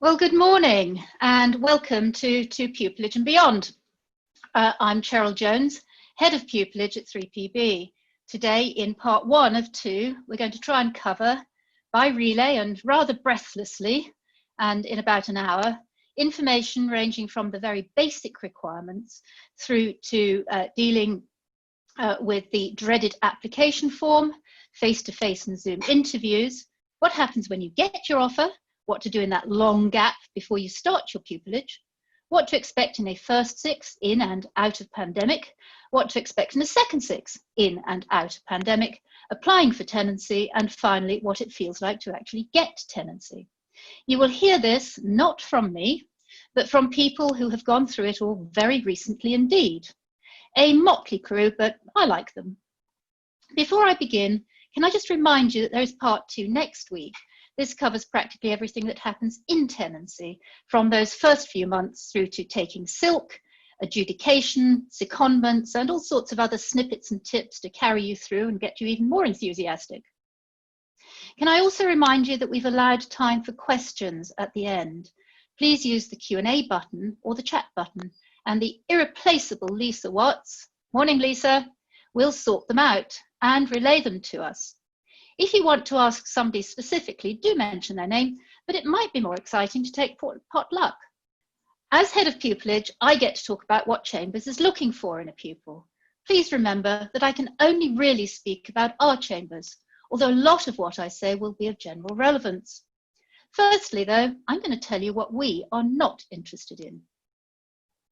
Well, good morning and welcome to Pupillage and Beyond. I'm Cheryl Jones, Head of Pupillage at 3PB. Today, in part 1 of 2, we're going to try and cover, by relay and rather breathlessly, and in about an hour, information ranging from the very basic requirements through to dealing with the dreaded application form, face-to-face and Zoom interviews, what happens when you get your offer, what to do in that long gap before you start your pupillage, what to expect in a first 6 in and out of pandemic, what to expect in a second 6 in and out of pandemic, applying for tenancy, and finally, what it feels like to actually get tenancy. You will hear this not from me, but from people who have gone through it all very recently indeed. A motley crew, but I like them. Before I begin, can I just remind you that there is part 2 next week. This covers practically everything that happens in tenancy, from those first few months through to taking silk, adjudication, secondments, and all sorts of other snippets and tips to carry you through and get you even more enthusiastic. Can I also remind you that we've allowed time for questions at the end? Please use the Q&A button or the chat button, and the irreplaceable Lisa Watts, morning Lisa, will sort them out and relay them to us. If you want to ask somebody specifically, do mention their name, but it might be more exciting to take potluck. As head of pupillage, I get to talk about what Chambers is looking for in a pupil. Please remember that I can only really speak about our Chambers, although a lot of what I say will be of general relevance. Firstly, though, I'm going to tell you what we are not interested in.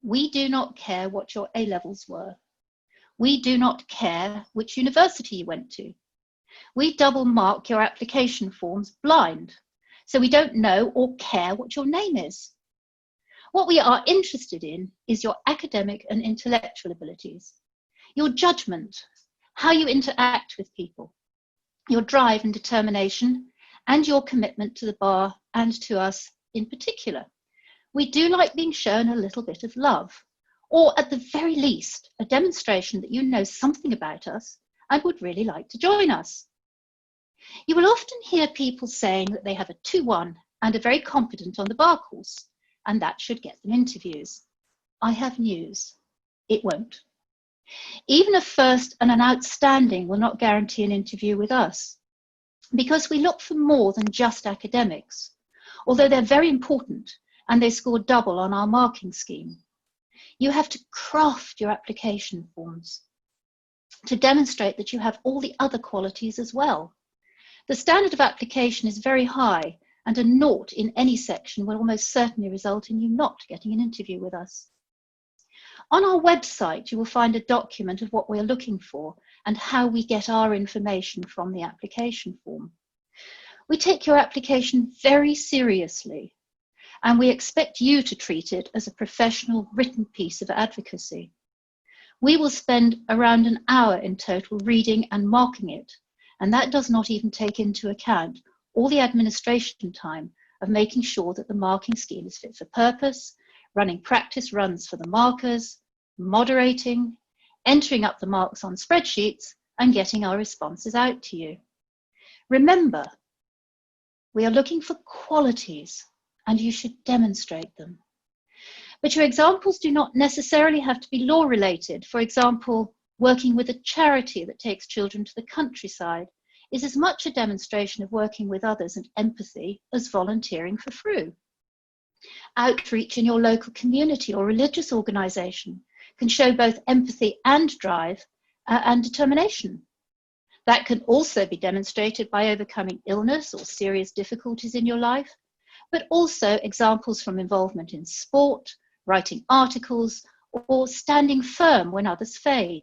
We do not care what your A-levels were. We do not care which university you went to. We double mark your application forms blind, so we don't know or care what your name is. What we are interested in is your academic and intellectual abilities, your judgment, how you interact with people, your drive and determination, and your commitment to the bar and to us in particular. We do like being shown a little bit of love, or at the very least, a demonstration that you know something about us and would really like to join us. You will often hear people saying that they have a 2-1 and are very competent on the bar course, and that should get them interviews. I have news. It won't. Even a first and an outstanding will not guarantee an interview with us, because we look for more than just academics, although they're very important and they score double on our marking scheme. You have to craft your application forms to demonstrate that you have all the other qualities as well. The standard of application is very high, and a 0 in any section will almost certainly result in you not getting an interview with us. On our website, you will find a document of what we're looking for and how we get our information from the application form. We take your application very seriously, and we expect you to treat it as a professional written piece of advocacy. We will spend around an hour in total reading and marking it, and that does not even take into account all the administration time of making sure that the marking scheme is fit for purpose, running practice runs for the markers, moderating, entering up the marks on spreadsheets, and getting our responses out to you. Remember, we are looking for qualities, and you should demonstrate them. But your examples do not necessarily have to be law-related. For example, working with a charity that takes children to the countryside is as much a demonstration of working with others and empathy as volunteering for free. Outreach in your local community or religious organisation can show both empathy and drive and determination. That can also be demonstrated by overcoming illness or serious difficulties in your life, but also examples from involvement in sport, writing articles, or standing firm when others fade.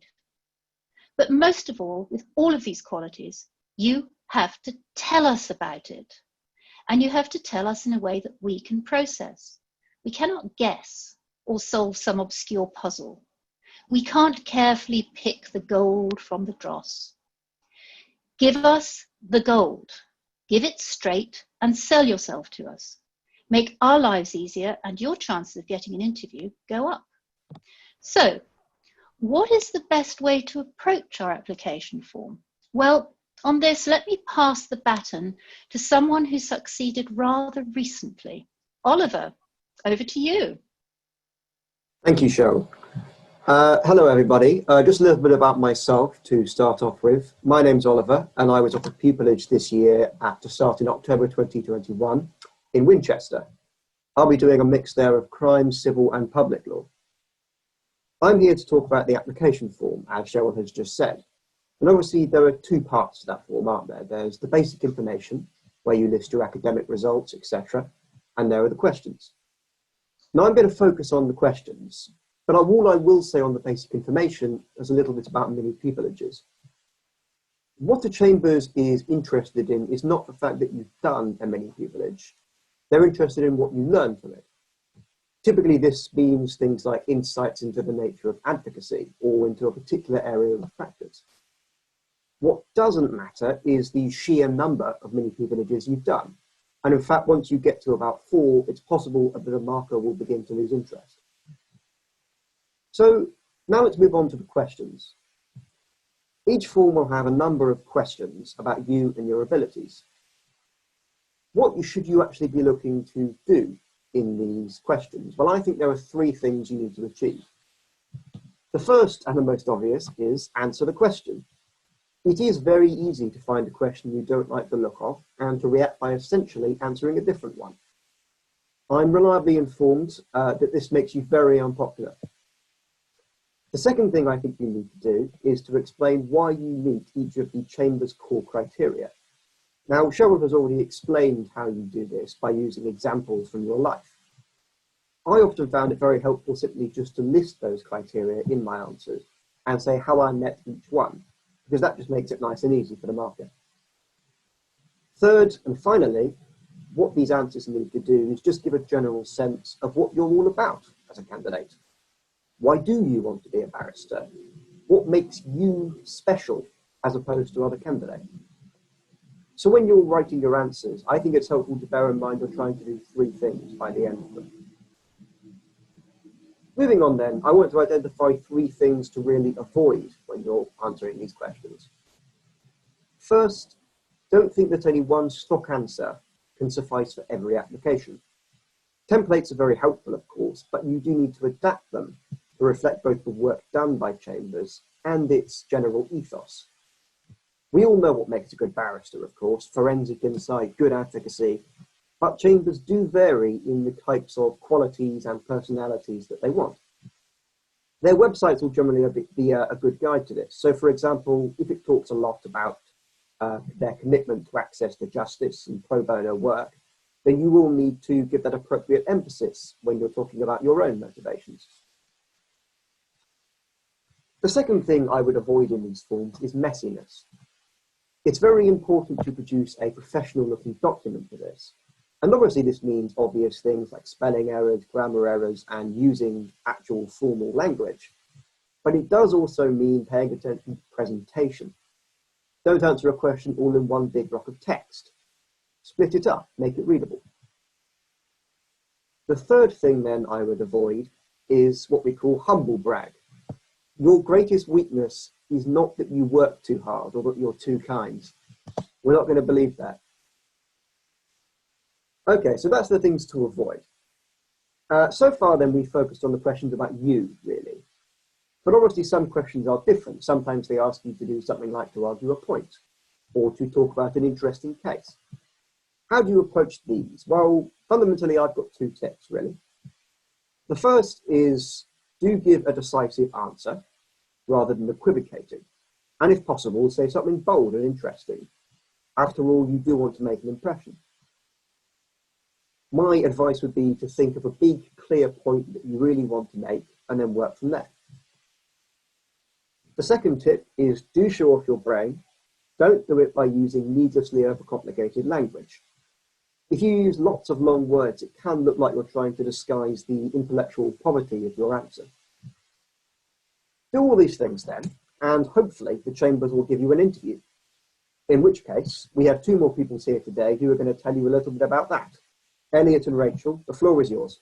But most of all, with all of these qualities, you have to tell us about it. And you have to tell us in a way that we can process. We cannot guess or solve some obscure puzzle. We can't carefully pick the gold from the dross. Give us the gold. Give it straight and sell yourself to us. Make our lives easier and your chances of getting an interview go up. So, what is the best way to approach our application form? Well, on this, let me pass the baton to someone who succeeded rather recently. Oliver, over to you. Thank you, Cheryl. Hello, everybody. Just a little bit about myself to start off with. My name's Oliver, and I was offered pupillage this year to start in October 2021 in Winchester. I'll be doing a mix there of crime, civil, and public law. I'm here to talk about the application form, as Cheryl has just said. And obviously, there are two parts to that form, aren't there? There's the basic information, where you list your academic results, etc. And there are the questions. Now, I'm going to focus on the questions, but all I will say on the basic information is a little bit about mini pupillages. What the Chambers is interested in is not the fact that you've done a mini pupillage. They're interested in what you learn from it. Typically, this means things like insights into the nature of advocacy or into a particular area of practice. What doesn't matter is the sheer number of mini pupillages you've done. And in fact, once you get to about 4, it's possible that the marker will begin to lose interest. So now let's move on to the questions. Each form will have a number of questions about you and your abilities. What should you actually be looking to do in these questions? Well, I think there are 3 things you need to achieve. The first and the most obvious is answer the question. It is very easy to find a question you don't like the look of and to react by essentially answering a different one. I'm reliably informed that this makes you very unpopular. The second thing I think you need to do is to explain why you meet each of the Chambers' core criteria. Now, Cheryl has already explained how you do this by using examples from your life. I often found it very helpful simply just to list those criteria in my answers and say how I met each one, because that just makes it nice and easy for the marker. Third, and finally, what these answers need to do is just give a general sense of what you're all about as a candidate. Why do you want to be a barrister? What makes you special as opposed to other candidates? So when you're writing your answers, I think it's helpful to bear in mind you're trying to do 3 things by the end of them. Moving on then, I want to identify 3 things to really avoid when you're answering these questions. First, don't think that any one stock answer can suffice for every application. Templates are very helpful, of course, but you do need to adapt them to reflect both the work done by Chambers and its general ethos. We all know what makes a good barrister, of course: forensic insight, good advocacy, but Chambers do vary in the types of qualities and personalities that they want. Their websites will generally be a good guide to this. So, for example, if it talks a lot about their commitment to access to justice and pro bono work, then you will need to give that appropriate emphasis when you're talking about your own motivations. The second thing I would avoid in these forms is messiness. It's very important to produce a professional looking document for this. And obviously this means obvious things like spelling errors, grammar errors, and using actual formal language. But it does also mean paying attention to presentation. Don't answer a question all in one big block of text. Split it up, make it readable. The third thing then I would avoid is what we call humble brag. Your greatest weakness is not that you work too hard or that you're too kind. We're not going to believe that. Okay, so that's the things to avoid. So far then we've focused on the questions about you, really. But obviously some questions are different. Sometimes they ask you to do something like to argue a point or to talk about an interesting case. How do you approach these? Well, fundamentally I've got 2 tips, really. The first is, do give a decisive answer rather than equivocating. And if possible, say something bold and interesting. After all, you do want to make an impression. My advice would be to think of a big, clear point that you really want to make and then work from there. The second tip is, do show off your brain. Don't do it by using needlessly overcomplicated language. If you use lots of long words, it can look like you're trying to disguise the intellectual poverty of your answer. Do all these things then, and hopefully the Chambers will give you an interview. In which case, we have 2 more pupils here today who are going to tell you a little bit about that. Elliot and Rachel, the floor is yours.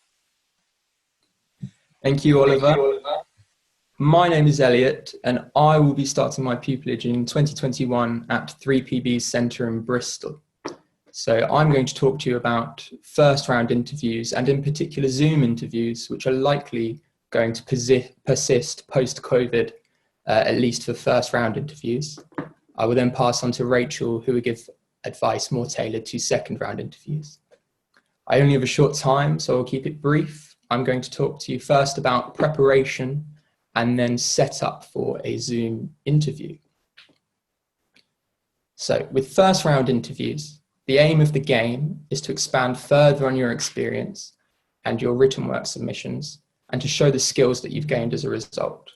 Thank you, Oliver. My name is Elliot, and I will be starting my pupillage in 2021 at 3PB's centre in Bristol. So I'm going to talk to you about first round interviews, and in particular Zoom interviews, which are likely going to persist post-COVID, at least for first round interviews. I will then pass on to Rachel, who will give advice more tailored to second round interviews. I only have a short time, so I'll keep it brief. I'm going to talk to you first about preparation and then set up for a Zoom interview. So with first round interviews, the aim of the game is to expand further on your experience and your written work submissions and to show the skills that you've gained as a result.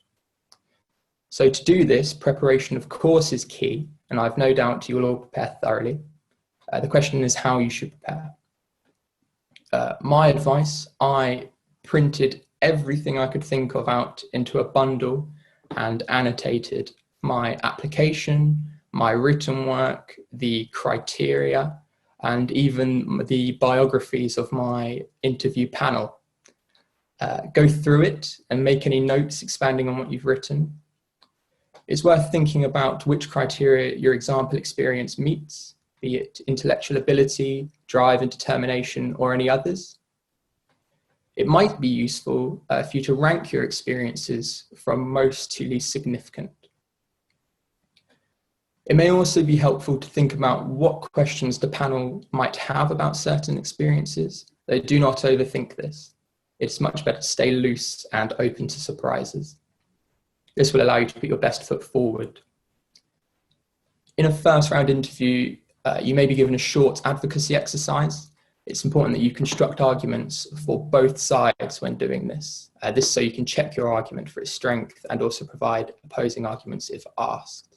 So to do this, preparation of course is key, and I've no doubt you will all prepare thoroughly. The question is how you should prepare. My advice, I printed everything I could think of out into a bundle and annotated my application, my written work, the criteria, and even the biographies of my interview panel. Go through it and make any notes expanding on what you've written. It's worth thinking about which criteria your example experience meets, be it intellectual ability, drive and determination, or any others. It might be useful for you to rank your experiences from most to least significant. It may also be helpful to think about what questions the panel might have about certain experiences, though do not overthink this. It's much better to stay loose and open to surprises. This will allow you to put your best foot forward. In a first round interview, you may be given a short advocacy exercise. It's important that you construct arguments for both sides when doing this. This so you can check your argument for its strength and also provide opposing arguments if asked.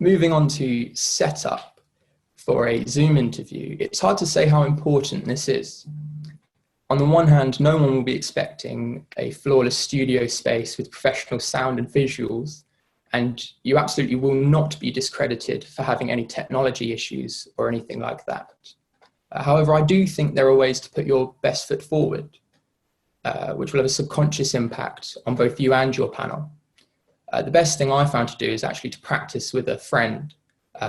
Moving on to setup for a Zoom interview, it's hard to say how important this is. On the one hand, no one will be expecting a flawless studio space with professional sound and visuals, and you absolutely will not be discredited for having any technology issues or anything like that. However, I do think there are ways to put your best foot forward, which will have a subconscious impact on both you and your panel. The best thing I found to do is actually to practice with a friend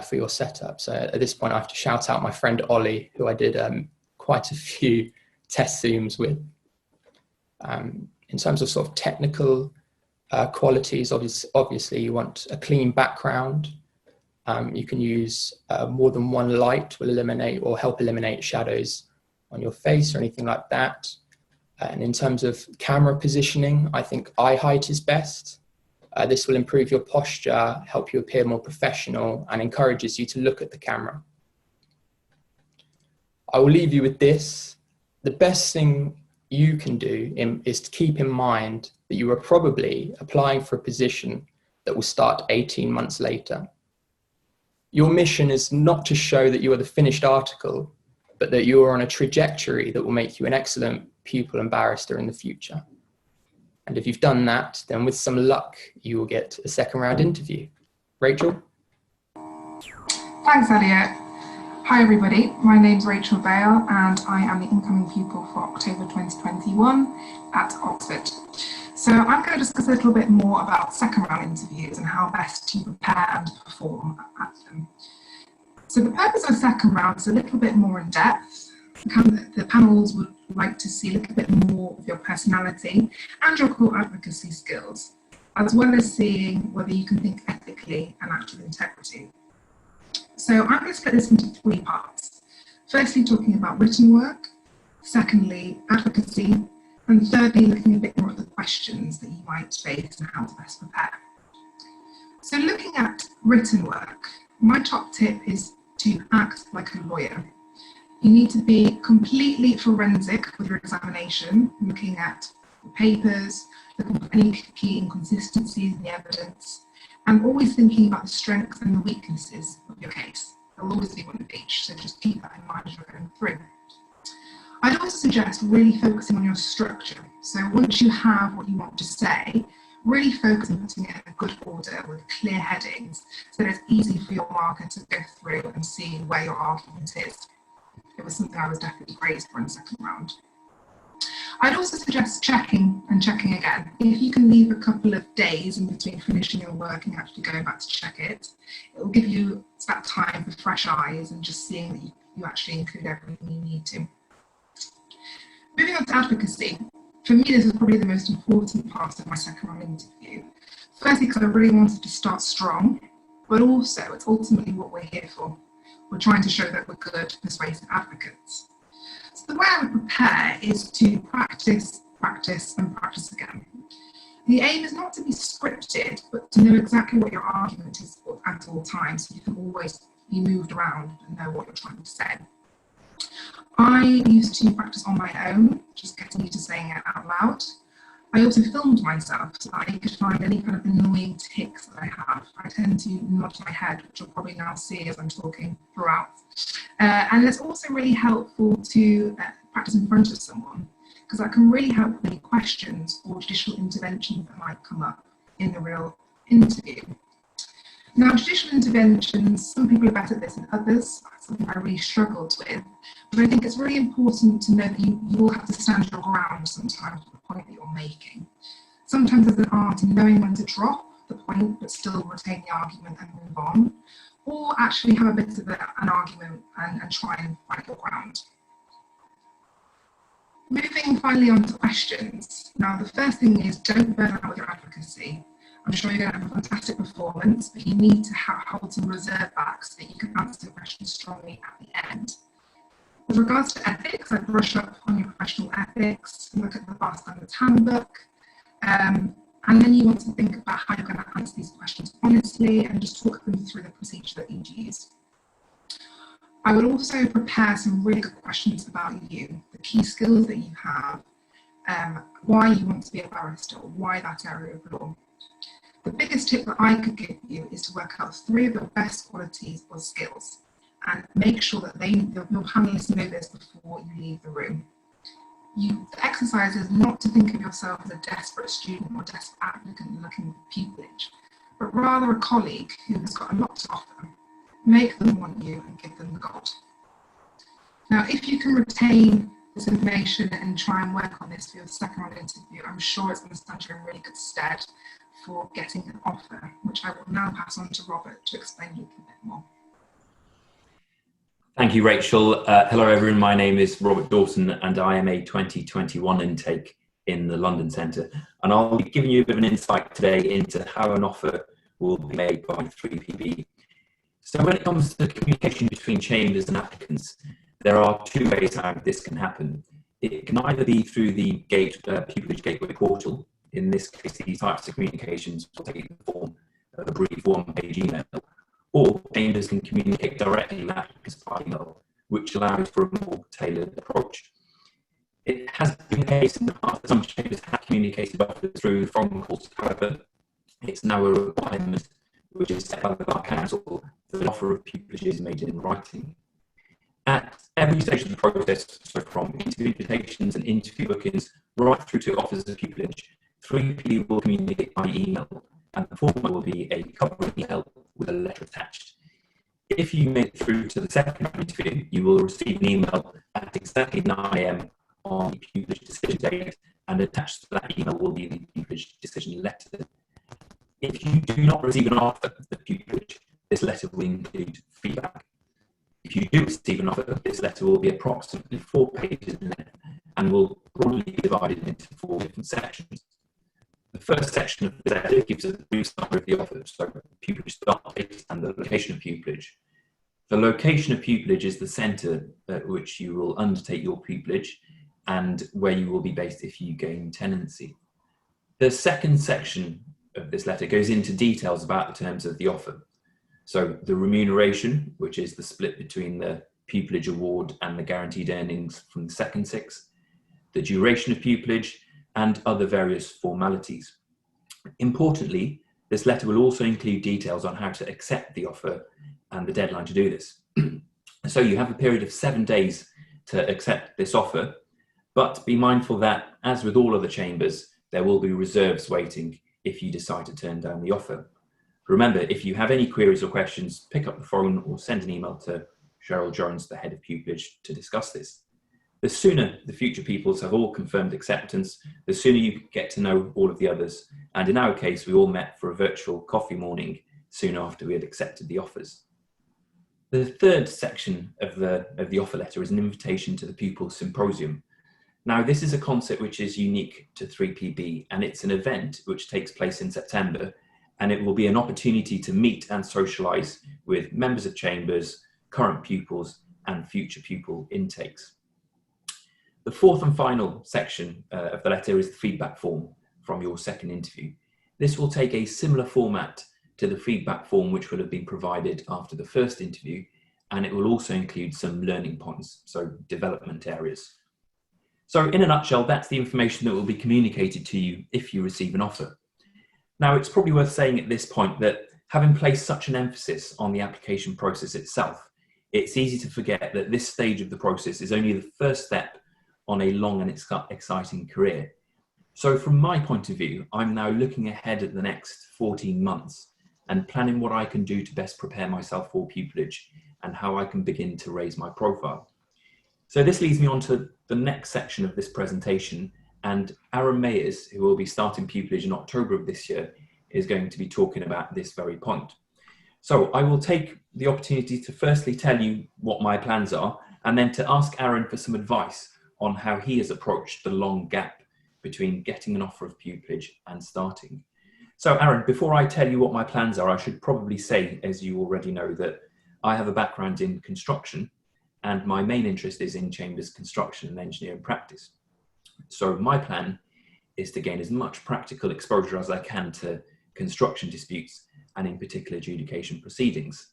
for your setup. So at this point, I have to shout out my friend Ollie, who I did quite a few test Zooms with. In terms of sort of technical qualities, obviously you want a clean background. You can use more than one light will eliminate or help eliminate shadows on your face or anything like that. And in terms of camera positioning, I think eye height is best. This will improve your posture, help you appear more professional, and encourages you to look at the camera. I will leave you with this. The best thing you can do is to keep in mind that you are probably applying for a position that will start 18 months later. Your mission is not to show that you are the finished article, but that you are on a trajectory that will make you an excellent pupil and barrister in the future. And if you've done that, then with some luck, you will get a second round interview. Rachel? Thanks, Elliot. Hi, everybody. My name's Rachel Bale, and I am the incoming pupil for October 2021 at Oxford. So I'm going to discuss a little bit more about second round interviews and how best to prepare and perform at them. So the purpose of a second round is a little bit more in depth. The panels would like to see a little bit more of your personality and your core advocacy skills, as well as seeing whether you can think ethically and act with integrity. So I'm going to split this into three parts. Firstly, talking about written work, secondly, advocacy, and thirdly, looking a bit more at the questions that you might face and how to best prepare. So looking at written work, my top tip is to act like a lawyer. You need to be completely forensic with your examination, looking at the papers, looking for any key inconsistencies in the evidence, and always thinking about the strengths and the weaknesses of your case. There'll always be one of each, so just keep that in mind as you're going through. I'd also suggest really focusing on your structure. So once you have what you want to say, really focus on putting it in a good order with clear headings, so that it's easy for your marker to go through and see where your argument is. It was something I was definitely praised for in the second round. I'd also suggest checking and and checking again. If you can leave a couple of days in between finishing your work and actually going back to check it, it will give you that time for fresh eyes and just seeing that you actually include everything you need to. Moving on to advocacy. For me, this was probably the most important part of my second round interview. Firstly, because I really wanted to start strong, but also it's ultimately what we're here for. We're trying to show that we're good, persuasive advocates. So the way I would prepare is to practice, practice, and practice again. The aim is not to be scripted, but to know exactly what your argument is at all times, so you can always be moved around and know what you're trying to say. I used to practice on my own, just getting used to saying it out loud. I also filmed myself so that I could find any kind of annoying tics that I have. I tend to nod my head, which you'll probably now see as I'm talking throughout. And it's also really helpful to practice in front of someone, because that can really help with any questions or judicial interventions that might come up in the real interview. Now, judicial interventions, some people are better at this than others. That's something I really struggled with. But I think it's really important to know that you will have to stand your ground sometimes for the point that you're making. Sometimes there's an art in knowing when to drop the point but still retain the argument and move on, or actually have a bit of an argument and try and fight your ground. Moving finally on to questions. Now, the first thing is don't burn out with your advocacy. I'm sure you're going to have a fantastic performance, but you need to hold some reserve back so that you can answer the questions strongly at the end. With regards to ethics, I'd brush up on your professional ethics, look at the Bystander's Handbook, and then you want to think about how you're going to answer these questions honestly and just talk them through the procedure that you'd use. I would also prepare some really good questions about you, the key skills that you have, why you want to be a barrister, or why that area of law. The biggest tip that I could give you is to work out 3 of your best qualities or skills and make sure that your panelists know this before you leave the room. The exercise is not to think of yourself as a desperate student or desperate applicant looking for pupillage, but rather a colleague who has got a lot to offer. Make them want you and give them the gold. Now, if you can retain this information and try and work on this for your second round interview, I'm sure it's going to stand you in really good stead for getting an offer, which I will now pass on to Robert to explain a little bit more. Thank you, Rachel. Hello, everyone. My name is Robert Dawson, and I am a 2021 intake in the London Centre. And I'll be giving you a bit of an insight today into how an offer will be made by 3PB. So when it comes to communication between chambers and applicants, there are 2 ways how this can happen. It can either be through the Pupillage Gateway portal. In this case, these types of communications will take the form of a brief one-page email, or chambers can communicate directly with applicants by email, which allows for a more tailored approach. It has been the case in the past that some chambers have communicated offers through phone calls. However, it's now a requirement which is set by the Bar Council that the offer of pupillage is made in writing. At every stage of the process, so from interview invitations and interview bookings right through to offers of pupillage, 3P will communicate by email, and the format will be a covering email with a letter attached. If you make it through to the second interview, you will receive an email at exactly 9 AM on the pupillage decision date, and attached to that email will be the pupillage decision letter. If you do not receive an offer of the pupillage, this letter will include feedback. If you do receive an offer, this letter will be approximately 4 pages in length and will broadly be divided into 4 different sections. The first section of the letter gives a brief summary of the offer, so pupillage start date and the location of pupillage. The location of pupillage is the centre at which you will undertake your pupillage and where you will be based if you gain tenancy. The second section of this letter goes into details about the terms of the offer. So the remuneration, which is the split between the pupillage award and the guaranteed earnings from the second 6, the duration of pupillage, and other various formalities. Importantly, this letter will also include details on how to accept the offer and the deadline to do this. So you have a period of 7 days to accept this offer, but be mindful that, as with all other chambers, there will be reserves waiting if you decide to turn down the offer. Remember, if you have any queries or questions, pick up the phone or send an email to Cheryl Jones, the head of pupillage, to discuss this. The sooner the future pupils have all confirmed acceptance, the sooner you get to know all of the others. And in our case, we all met for a virtual coffee morning soon after we had accepted the offers. The third section of the offer letter is an invitation to the Pupil Symposium. Now, this is a concept which is unique to 3PB, and it's an event which takes place in September, and it will be an opportunity to meet and socialise with members of chambers, current pupils, and future pupil intakes. The fourth and final section of the letter is the feedback form from your second interview. This will take a similar format to the feedback form which will have been provided after the first interview, and it will also include some learning points, so development areas. So in a nutshell, that's the information that will be communicated to you if you receive an offer. Now, it's probably worth saying at this point that having placed such an emphasis on the application process itself, it's easy to forget that this stage of the process is only the first step on a long and exciting career. So from my point of view, I'm now looking ahead at the next 14 months and planning what I can do to best prepare myself for pupillage and how I can begin to raise my profile. So this leads me on to the next section of this presentation, and Aaron Mayers, who will be starting pupillage in October of this year, is going to be talking about this very point. So I will take the opportunity to firstly tell you what my plans are, and then to ask Aaron for some advice on how he has approached the long gap between getting an offer of pupillage and starting. So Aaron, before I tell you what my plans are, I should probably say, as you already know, that I have a background in construction, and my main interest is in chambers construction and engineering practice. So my plan is to gain as much practical exposure as I can to construction disputes and in particular adjudication proceedings.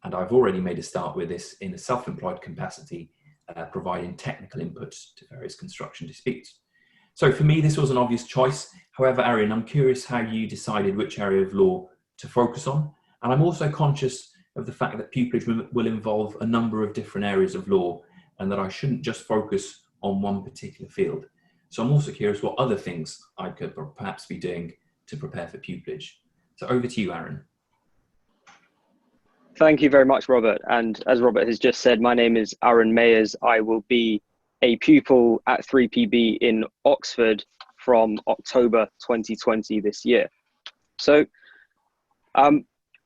And I've already made a start with this in a self-employed capacity, providing technical inputs to various construction disputes. So for me, this was an obvious choice. However, Aaron, I'm curious how you decided which area of law to focus on. And I'm also conscious of the fact that pupillage will involve a number of different areas of law and that I shouldn't just focus on one particular field. So I'm also curious what other things I could perhaps be doing to prepare for pupillage. So over to you, Aaron. Thank you very much, Robert. And as Robert has just said, my name is Aaron Mayers. I will be a pupil at 3PB in Oxford from October 2020 this year. So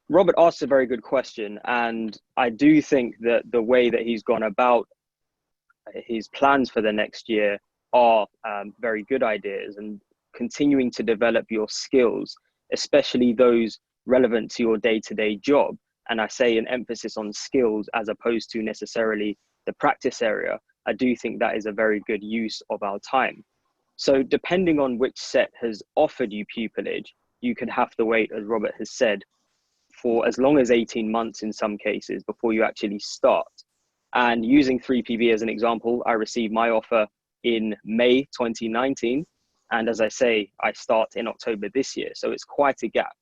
Robert asked a very good question, and I do think that the way that he's gone about his plans for the next year are very good ideas, and continuing to develop your skills, especially those relevant to your day-to-day job. And I say an emphasis on skills as opposed to necessarily the practice area. I do think that is a very good use of our time. So depending on which set has offered you pupillage, you could have to wait, as Robert has said, for as long as 18 months in some cases before you actually start. And using 3PB as an example, I received my offer in May 2019. And as I say, I start in October this year. So it's quite a gap.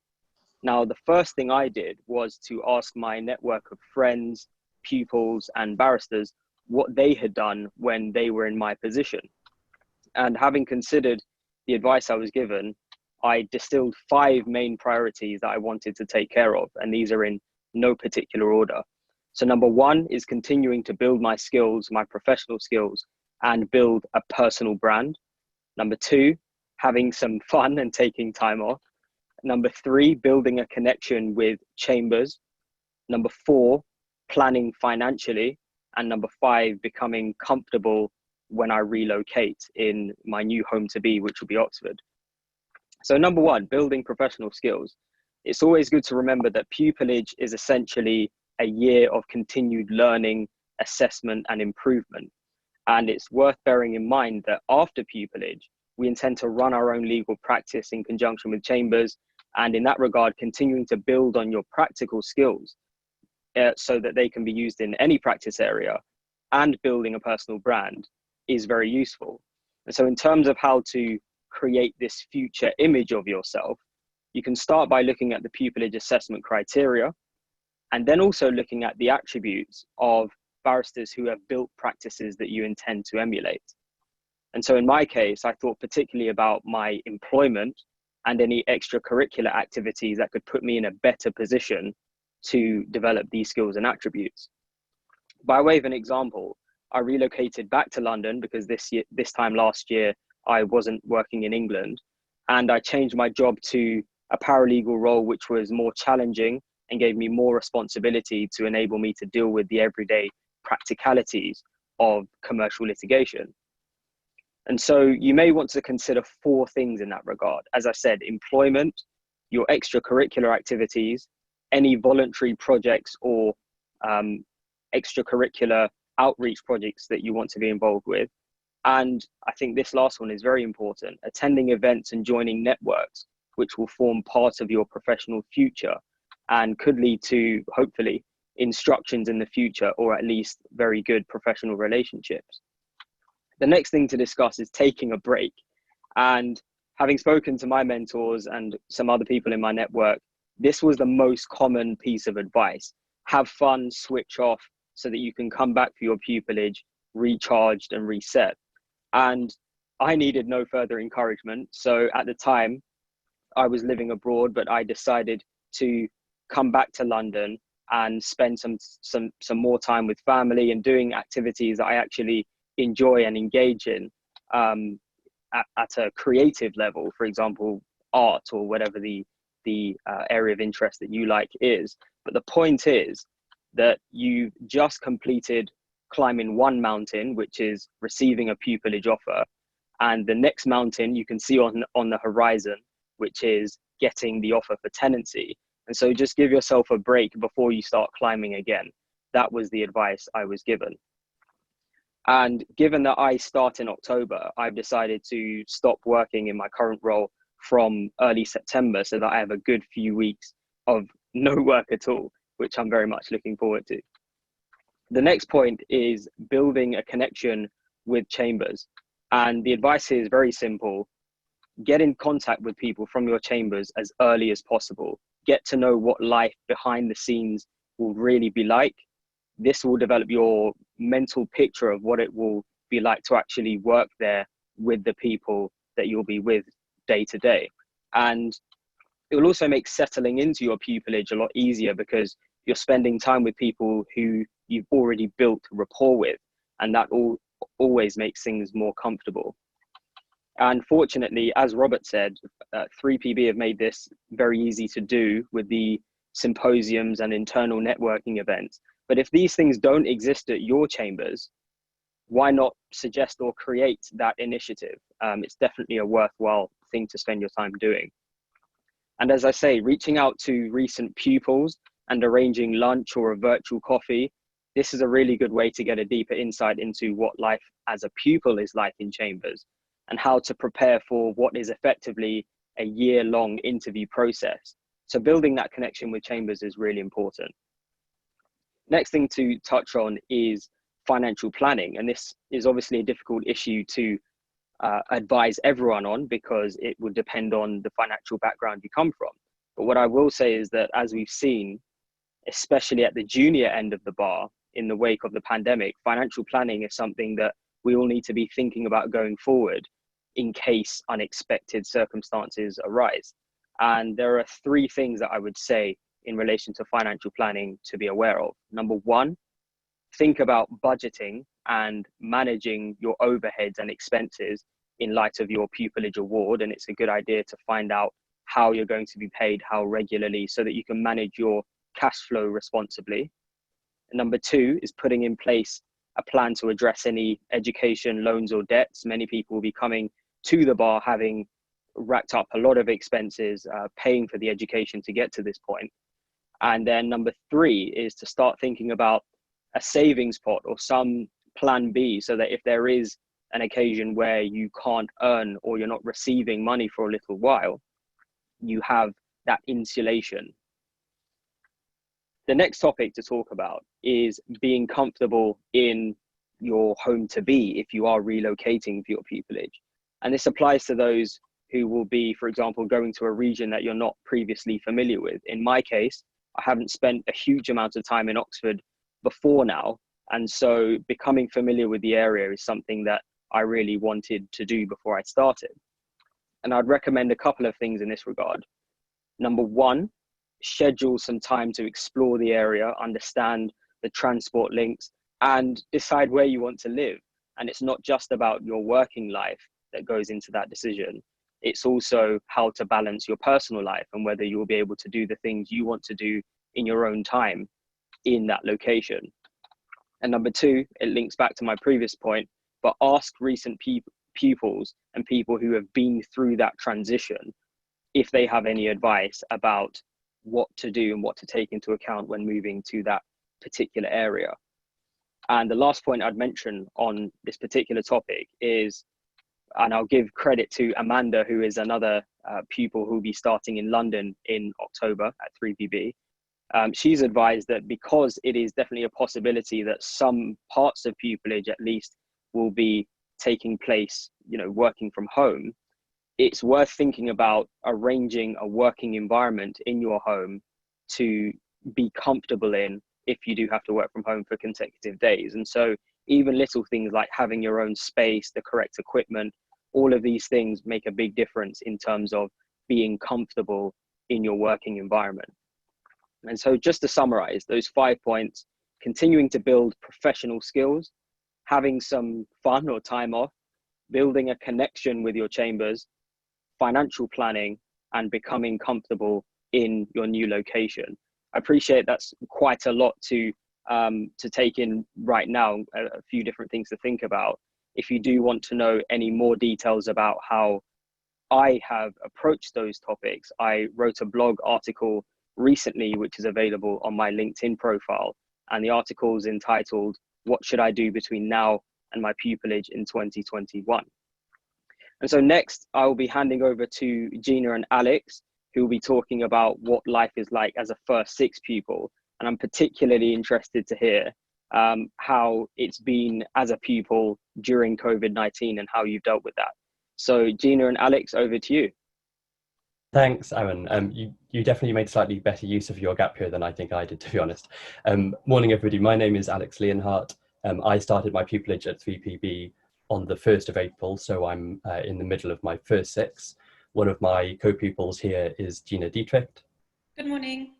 Now, the first thing I did was to ask my network of friends, pupils, and barristers what they had done when they were in my position. And having considered the advice I was given, I distilled 5 main priorities that I wanted to take care of, and these are in no particular order. So number 1 is continuing to build my skills, my professional skills, and build a personal brand. Number 2, having some fun and taking time off. Number 3, building a connection with chambers. Number 4, planning financially. And number 5, becoming comfortable when I relocate in my new home to be, which will be Oxford. So number 1, building professional skills. It's always good to remember that pupillage is essentially a year of continued learning, assessment, and improvement. And it's worth bearing in mind that after pupillage, we intend to run our own legal practice in conjunction with chambers, and in that regard, continuing to build on your practical skills so that they can be used in any practice area, and building a personal brand is very useful. And so in terms of how to create this future image of yourself, you can start by looking at the pupillage assessment criteria, and then also looking at the attributes of barristers who have built practices that you intend to emulate. And so in my case, I thought particularly about my employment and any extracurricular activities that could put me in a better position to develop these skills and attributes. By way of an example, I relocated back to London because this time last year, I wasn't working in England, and I changed my job to a paralegal role, which was more challenging and gave me more responsibility to enable me to deal with the everyday practicalities of commercial litigation. And so you may want to consider 4 things in that regard. As I said, employment, your extracurricular activities, any voluntary projects or extracurricular outreach projects that you want to be involved with. And I think this last one is very important, attending events and joining networks, which will form part of your professional future and could lead to, hopefully, instructions in the future, or at least very good professional relationships. The next thing to discuss is taking a break. And having spoken to my mentors and some other people in my network, this was the most common piece of advice. Have fun, switch off, so that you can come back for your pupillage recharged and reset. And I needed no further encouragement. So at the time, I was living abroad, but I decided to come back to London and spend some more time with family and doing activities that I actually enjoy and engage in at a creative level, for example, art or whatever the area of interest that you like is. But the point is that you've just completed climbing one mountain, which is receiving a pupillage offer, and the next mountain you can see on the horizon, which is getting the offer for tenancy. And so just give yourself a break before you start climbing again. That was the advice I was given. And given that I start in October, I've decided to stop working in my current role from early September, so that I have a good few weeks of no work at all, which I'm very much looking forward to. The next point is building a connection with chambers. And the advice here is very simple. Get in contact with people from your chambers as early as possible. Get to know what life behind the scenes will really be like. This will develop your mental picture of what it will be like to actually work there with the people that you'll be with day to day. And it will also make settling into your pupillage a lot easier, because you're spending time with people who you've already built rapport with, and that always makes things more comfortable. And fortunately, as Robert said, 3PB have made this very easy to do with the symposiums and internal networking events. But if these things don't exist at your chambers, why not suggest or create that initiative? It's definitely a worthwhile thing to spend your time doing. And as I say, reaching out to recent pupils and arranging lunch or a virtual coffee, this is a really good way to get a deeper insight into what life as a pupil is like in chambers, and how to prepare for what is effectively a year-long interview process. So building that connection with chambers is really important. Next thing to touch on is financial planning. And this is obviously a difficult issue to advise everyone on, because it would depend on the financial background you come from. But what I will say is that, as we've seen, especially at the junior end of the bar in the wake of the pandemic, financial planning is something that we all need to be thinking about going forward in case unexpected circumstances arise. And there are 3 things that I would say in relation to financial planning to be aware of. Number 1, think about budgeting and managing your overheads and expenses in light of your pupillage award. And it's a good idea to find out how you're going to be paid, how regularly, so that you can manage your cash flow responsibly. And number 2 is putting in place a plan to address any education loans or debts. Many people will be coming to the bar having racked up a lot of expenses, paying for the education to get to this point. And then number 3 is to start thinking about a savings pot or some plan B, so that if there is an occasion where you can't earn or you're not receiving money for a little while, you have that insulation. The next topic to talk about is being comfortable in your home to be if you are relocating for your pupillage. And this applies to those who will be, for example, going to a region that you're not previously familiar with. In my case, I haven't spent a huge amount of time in Oxford before now. And so becoming familiar with the area is something that I really wanted to do before I started. And I'd recommend a couple of things in this regard. Number 1, schedule some time to explore the area, understand the transport links, and decide where you want to live. And it's not just about your working life that goes into that decision. It's also how to balance your personal life and whether you will be able to do the things you want to do in your own time in that location. And number two, it links back to my previous point, but ask recent pupils and people who have been through that transition if they have any advice about what to do and what to take into account when moving to that particular area. And the last point I'd mention on this particular topic is, and I'll give credit to Amanda, who is another pupil who will be starting in London in October at 3PB. She's advised that because it is definitely a possibility that some parts of pupillage at least will be taking place, working from home, it's worth thinking about arranging a working environment in your home to be comfortable in if you do have to work from home for consecutive days. And so even little things like having your own space, the correct equipment, all of these things make a big difference in terms of being comfortable in your working environment. And so just to summarize those 5 points: continuing to build professional skills, having some fun or time off, building a connection with your chambers, financial planning, and becoming comfortable in your new location. I appreciate that's quite a lot to take in right now, a few different things to think about. If you do want to know any more details about how I have approached those topics, I wrote a blog article recently, which is available on my LinkedIn profile. And the article is entitled, "What Should I Do Between Now and My Pupillage in 2021?" And so next, I will be handing over to Gina and Alex, who will be talking about what life is like as a first six pupil. And I'm particularly interested to hear how it's been as a pupil during COVID-19 and how you've dealt with that. So Gina and Alex, over to you. Thanks, Aaron. You definitely made slightly better use of your gap year than I think I did, to be honest. Morning, everybody. My name is Alex Leonhardt. I started my pupillage at 3PB on the 1st of April, so I'm in the middle of my first six. One of my co-pupils here is Gina Dietrich. Good morning.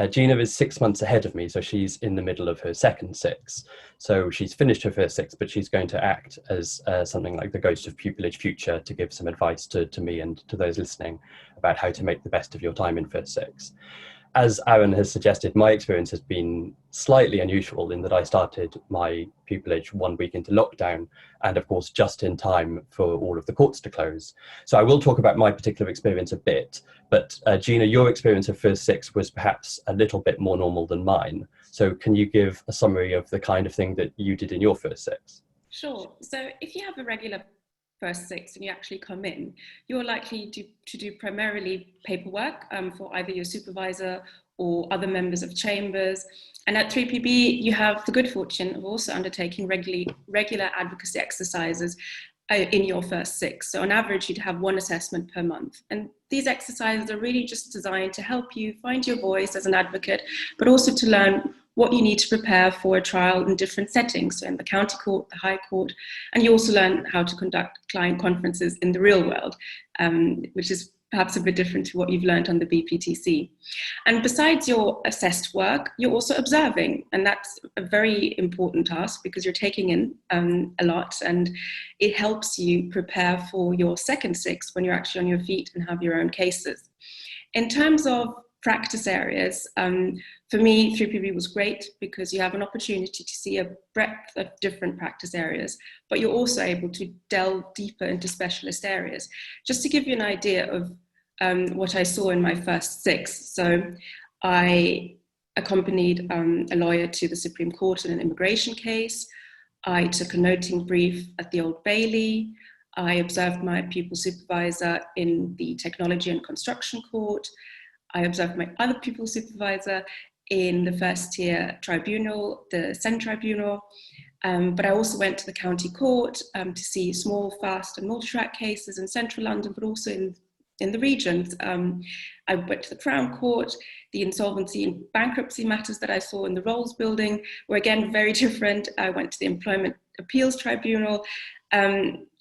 Gina is 6 months ahead of me, so she's in the middle of her second six. So she's finished her first six, but she's going to act as something like the ghost of pupillage future to give some advice to me and to those listening about how to make the best of your time in first six. As Aaron has suggested, my experience has been slightly unusual in that I started my pupillage 1 week into lockdown, and of course just in time for all of the courts to close. So I will talk about my particular experience a bit, but Gina, your experience of first six was perhaps a little bit more normal than mine. So can you give a summary of the kind of thing that you did in your first six? Sure. So if you have a regular first six and you actually come in, you're likely to do primarily paperwork for either your supervisor or other members of chambers. And at 3PB, you have the good fortune of also undertaking regular advocacy exercises in your first six. So on average, you'd have one assessment per month. And these exercises are really just designed to help you find your voice as an advocate, but also to learn what you need to prepare for a trial in different settings, so in the county court, the high court, and you also learn how to conduct client conferences in the real world, which is perhaps a bit different to what you've learned on the BPTC. And besides your assessed work, you're also observing, and that's a very important task because you're taking in a lot, and it helps you prepare for your second six when you're actually on your feet and have your own cases. In terms of practice areas, for me, 3PB was great because you have an opportunity to see a breadth of different practice areas, but you're also able to delve deeper into specialist areas. Just to give you an idea of what I saw in my first six. So I accompanied a lawyer to the Supreme Court in an immigration case. I took a noting brief at the Old Bailey. I observed my pupil supervisor in the Technology and Construction Court. I observed my other pupil supervisor in the first tier tribunal, the Sen Tribunal, but I also went to the county court to see small, fast and multi-track cases in central London, but also in the regions. I went to the Crown Court. The insolvency and bankruptcy matters that I saw in the Rolls building were again very different. I went to the Employment Appeals Tribunal,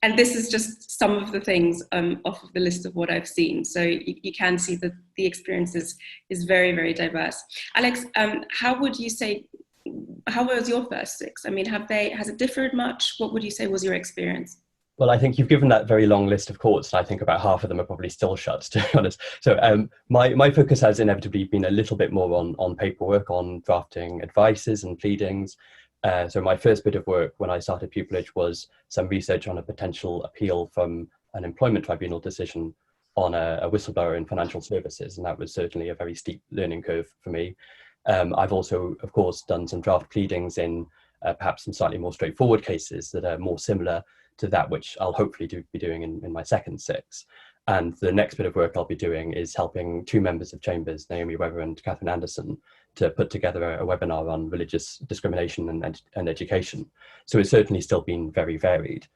and this is just some of the things off of the list of what I've seen. So you can see that the experience is very, very diverse. Alex, how would you say how was your first six? I mean, has it differed much? What would you say was your experience? Well, I think you've given that very long list of courts, and I think about half of them are probably still shut, to be honest. So my focus has inevitably been a little bit more on paperwork, on drafting advices and pleadings. So my first bit of work when I started pupillage was some research on a potential appeal from an employment tribunal decision on a whistleblower in financial services, and that was certainly a very steep learning curve for me. I've also, of course, done some draft pleadings in perhaps some slightly more straightforward cases that are more similar to that which I'll hopefully be doing in my second six. And the next bit of work I'll be doing is helping two members of Chambers, Naomi Weber and Catherine Anderson, to put together a webinar on religious discrimination and education. So it's certainly still been very varied.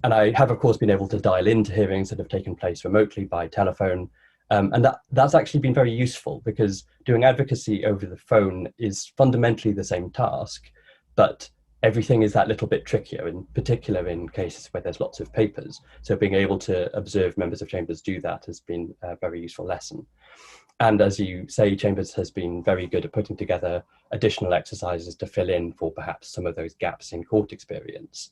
And I have, of course, been able to dial into hearings that have taken place remotely by telephone. And that's actually been very useful, because doing advocacy over the phone is fundamentally the same task, but everything is that little bit trickier, in particular in cases where there's lots of papers. So being able to observe members of Chambers do that has been a very useful lesson. And as you say, Chambers has been very good at putting together additional exercises to fill in for perhaps some of those gaps in court experience.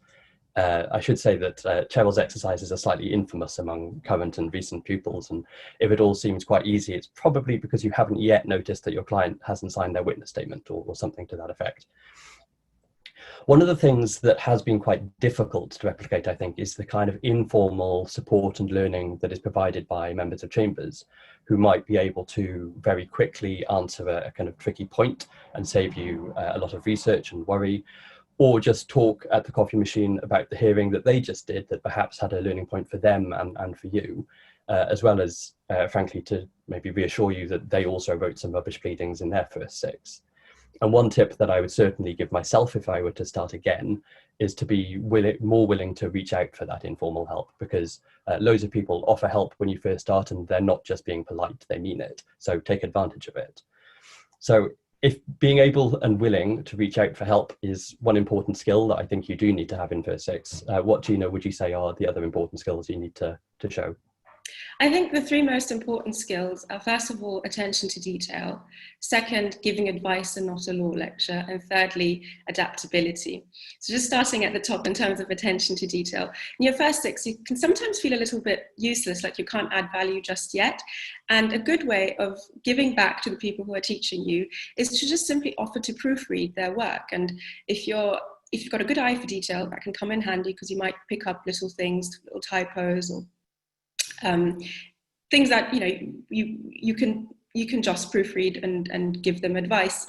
I should say that Cheryl's exercises are slightly infamous among current and recent pupils, and if it all seems quite easy, it's probably because you haven't yet noticed that your client hasn't signed their witness statement or something to that effect. One of the things that has been quite difficult to replicate, I think, is the kind of informal support and learning that is provided by members of Chambers, who might be able to very quickly answer a kind of tricky point and save you a lot of research and worry, or just talk at the coffee machine about the hearing that they just did that perhaps had a learning point for them and for you, as well as, frankly, to maybe reassure you that they also wrote some rubbish pleadings in their first six. And one tip that I would certainly give myself if I were to start again is to be more willing to reach out for that informal help, because loads of people offer help when you first start and they're not just being polite, they mean it. So take advantage of it. So if being able and willing to reach out for help is one important skill that I think you do need to have in first six, what, Gina, would you say are the other important skills you need to show? I think the three most important skills are, first of all, attention to detail, second, giving advice and not a law lecture, and thirdly, adaptability. So just starting at the top in terms of attention to detail. In your first six, you can sometimes feel a little bit useless, like you can't add value just yet. And a good way of giving back to the people who are teaching you is to just simply offer to proofread their work. And if you've got a good eye for detail, that can come in handy, because you might pick up little things, little typos, or things that you can just proofread and give them advice.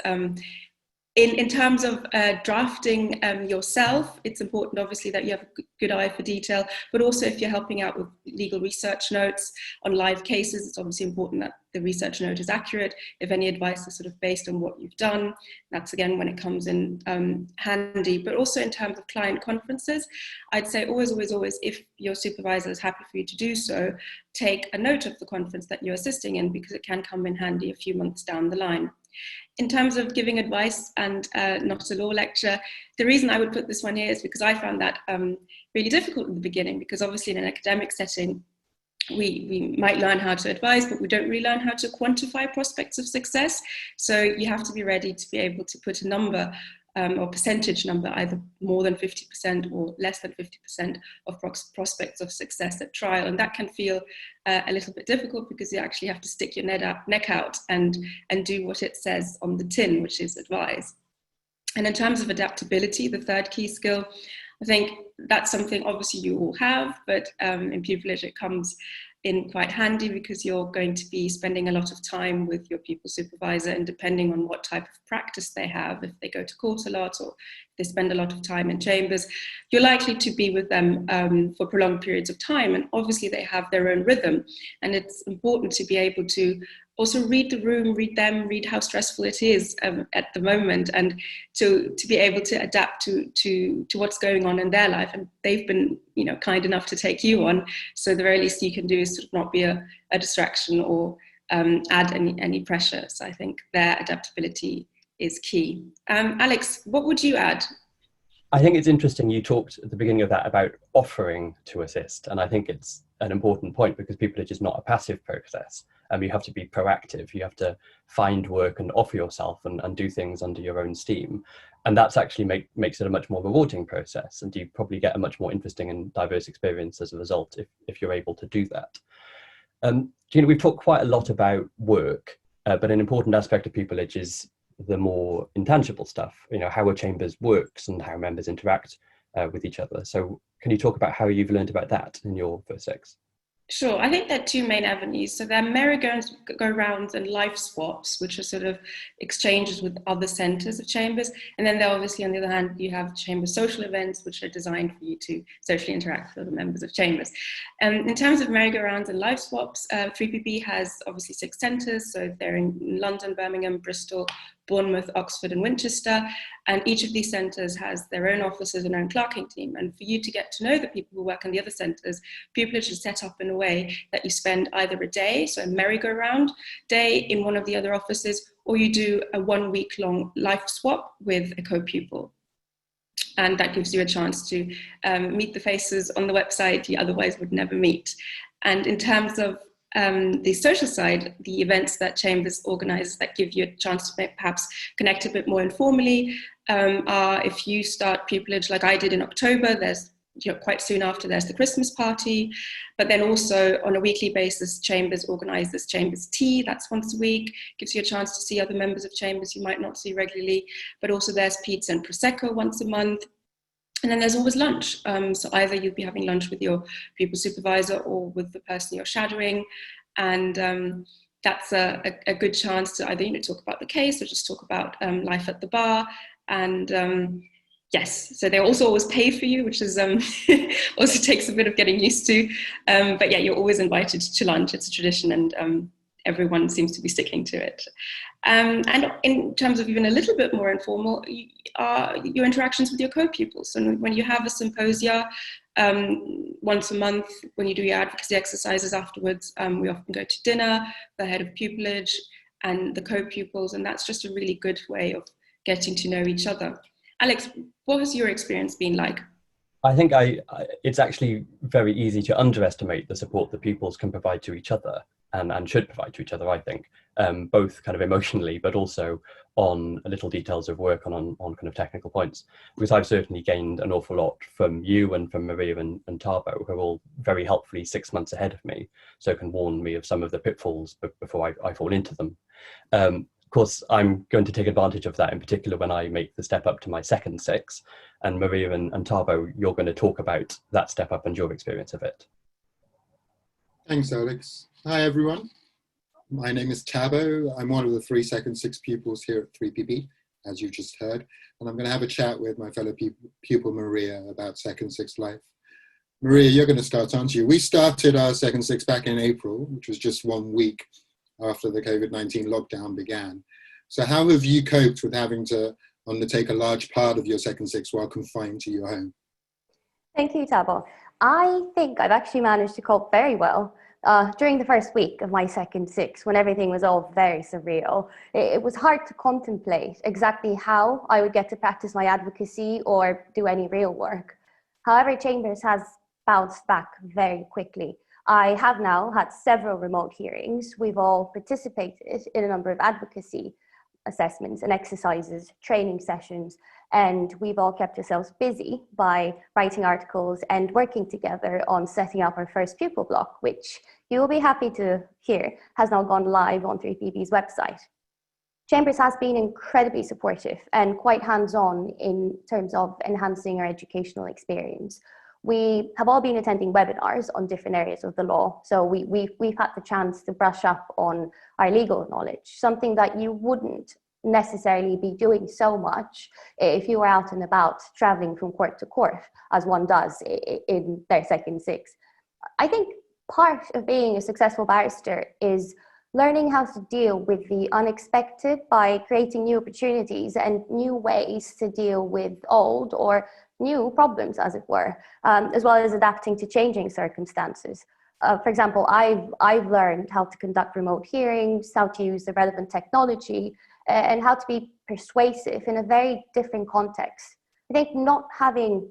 In terms of drafting yourself, it's important obviously that you have a good eye for detail, but also if you're helping out with legal research notes on live cases, it's obviously important that the research note is accurate. If any advice is sort of based on what you've done, that's again when it comes in handy. But also in terms of client conferences, I'd say always, if your supervisor is happy for you to do so, take a note of the conference that you're assisting in, because it can come in handy a few months down the line. In terms of giving advice and not a law lecture, the reason I would put this one here is because I found that really difficult in the beginning, because obviously in an academic setting, we might learn how to advise, but we don't really learn how to quantify prospects of success. So you have to be ready to be able to put a number or percentage number, either more than 50% or less than 50% of prospects of success at trial. And that can feel a little bit difficult, because you actually have to stick your neck out and do what it says on the tin, which is advise. And in terms of adaptability, the third key skill, I think that's something obviously you all have, but in pupillage it comes in quite handy, because you're going to be spending a lot of time with your pupil supervisor, and depending on what type of practice they have, if they go to court a lot or if they spend a lot of time in Chambers, you're likely to be with them for prolonged periods of time. And obviously they have their own rhythm, and it's important to be able to also read the room, read them, read how stressful it is at the moment, and to be able to adapt to what's going on in their life. And they've been kind enough to take you on, so the very least you can do is sort of not be a distraction or add any pressure. So I think their adaptability is key. Alex, what would you add? I think it's interesting you talked at the beginning of that about offering to assist, and I think it's an important point, because pupillage is not a passive process. You have to be proactive. You have to find work and offer yourself and do things under your own steam. And that's actually makes it a much more rewarding process. And you probably get a much more interesting and diverse experience as a result if you're able to do that. Gina, we've talked quite a lot about work, but an important aspect of pupillage is the more intangible stuff, how a chambers works and how members interact with each other. So can you talk about how you've learned about that in your first six? Sure. I think there are two main avenues. So there are merry-go-rounds and life swaps, which are sort of exchanges with other centres of chambers. And then there obviously, on the other hand, you have chamber social events, which are designed for you to socially interact with other members of chambers. In terms of merry-go-rounds and life swaps, 3PB has obviously 6 centres. So they're in London, Birmingham, Bristol, Bournemouth, Oxford and Winchester, and each of these centres has their own officers and own clerking team. And for you to get to know the people who work in the other centres, pupillage is set up in a way that you spend either a day, so a merry-go-round day in one of the other offices, or you do a 1 week long life swap with a co-pupil. And that gives you a chance to meet the faces on the website you otherwise would never meet. And in terms of the social side, the events that Chambers organises that give you a chance to perhaps connect a bit more informally are, if you start pupillage like I did in October, there's quite soon after there's the Christmas party, but then also on a weekly basis, Chambers organises Chambers Tea, that's once a week, gives you a chance to see other members of Chambers you might not see regularly, but also there's pizza and Prosecco once a month. And then there's always lunch. So either you'll be having lunch with your pupil supervisor or with the person you're shadowing. And that's a good chance to either talk about the case or just talk about life at the bar. And yes, so they also always pay for you, which is also takes a bit of getting used to. But yeah, you're always invited to lunch. It's a tradition, and everyone seems to be sticking to it. And in terms of even a little bit more informal, your interactions with your co-pupils. So when you have a symposia once a month, when you do your advocacy exercises afterwards, we often go to dinner, the head of pupillage and the co-pupils, and that's just a really good way of getting to know each other. Alex, what has your experience been like? I think it's actually very easy to underestimate the support that pupils can provide to each other and should provide to each other, I think, both kind of emotionally, but also on little details of work on kind of technical points. Because I've certainly gained an awful lot from you and from Maria and Tarbo, who are all very helpfully 6 months ahead of me, so can warn me of some of the pitfalls before I fall into them. Of course, I'm going to take advantage of that, in particular when I make the step up to my second six. And Maria and Tarbo, you're going to talk about that step up and your experience of it. Thanks, Alex. Hi, everyone. My name is Tabo. I'm one of the 3 second 6 pupils here at 3PB, as you just heard. And I'm going to have a chat with my fellow pupil, Maria, about second 6 life. Maria, you're going to start, aren't you? We started our second 6 back in April, which was just 1 week after the COVID-19 lockdown began. So how have you coped with having to undertake a large part of your second 6 while confined to your home? Thank you, Tabo. I think I've actually managed to cope very well. During the first week of my second 6, when everything was all very surreal, it was hard to contemplate exactly how I would get to practice my advocacy or do any real work. However, Chambers has bounced back very quickly. I have now had several remote hearings. We've all participated in a number of advocacy assessments and exercises, training sessions, and we've all kept ourselves busy by writing articles and working together on setting up our first pupil block, which you will be happy to hear has now gone live on 3PB's website. Chambers has been incredibly supportive and quite hands-on in terms of enhancing our educational experience. We have all been attending webinars on different areas of the law, so we've had the chance to brush up on our legal knowledge, something that you wouldn't necessarily be doing so much if you were out and about traveling from court to court, as one does in their second 6. I think part of being a successful barrister is learning how to deal with the unexpected by creating new opportunities and new ways to deal with old or new problems, as it were, as well as adapting to changing circumstances. For example, I've learned how to conduct remote hearings, how to use the relevant technology, and how to be persuasive in a very different context. I think not having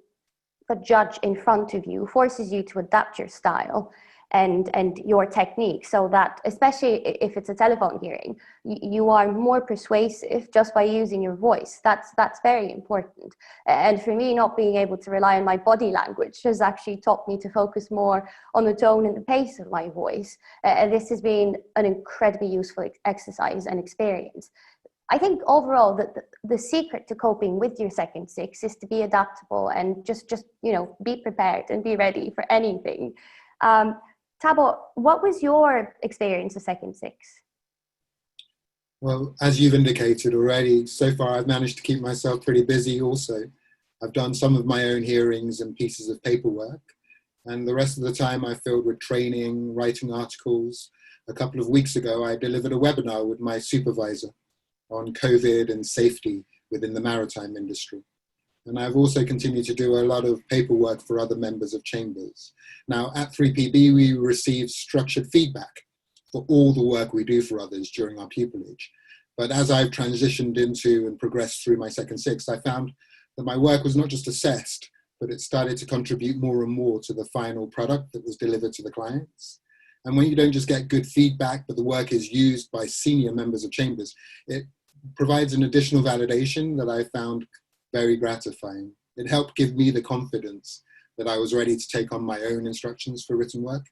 a judge in front of you forces you to adapt your style. and your technique, so that, especially if it's a telephone hearing, you are more persuasive just by using your voice. That's very important. And for me, not being able to rely on my body language has actually taught me to focus more on the tone and the pace of my voice. This has been an incredibly useful exercise and experience. I think overall that the secret to coping with your second six is to be adaptable and just be prepared and be ready for anything. Tabo, what was your experience of second six? Well, as you've indicated already, so far I've managed to keep myself pretty busy also. I've done some of my own hearings and pieces of paperwork, and the rest of the time I filled with training, writing articles. A couple of weeks ago, I delivered a webinar with my supervisor on COVID and safety within the maritime industry. And I've also continued to do a lot of paperwork for other members of chambers. Now at 3PB, we receive structured feedback for all the work we do for others during our pupillage. But as I've transitioned into and progressed through my second six, I found that my work was not just assessed, but it started to contribute more and more to the final product that was delivered to the clients. And when you don't just get good feedback, but the work is used by senior members of chambers, it provides an additional validation that I found very gratifying. It helped give me the confidence that I was ready to take on my own instructions for written work.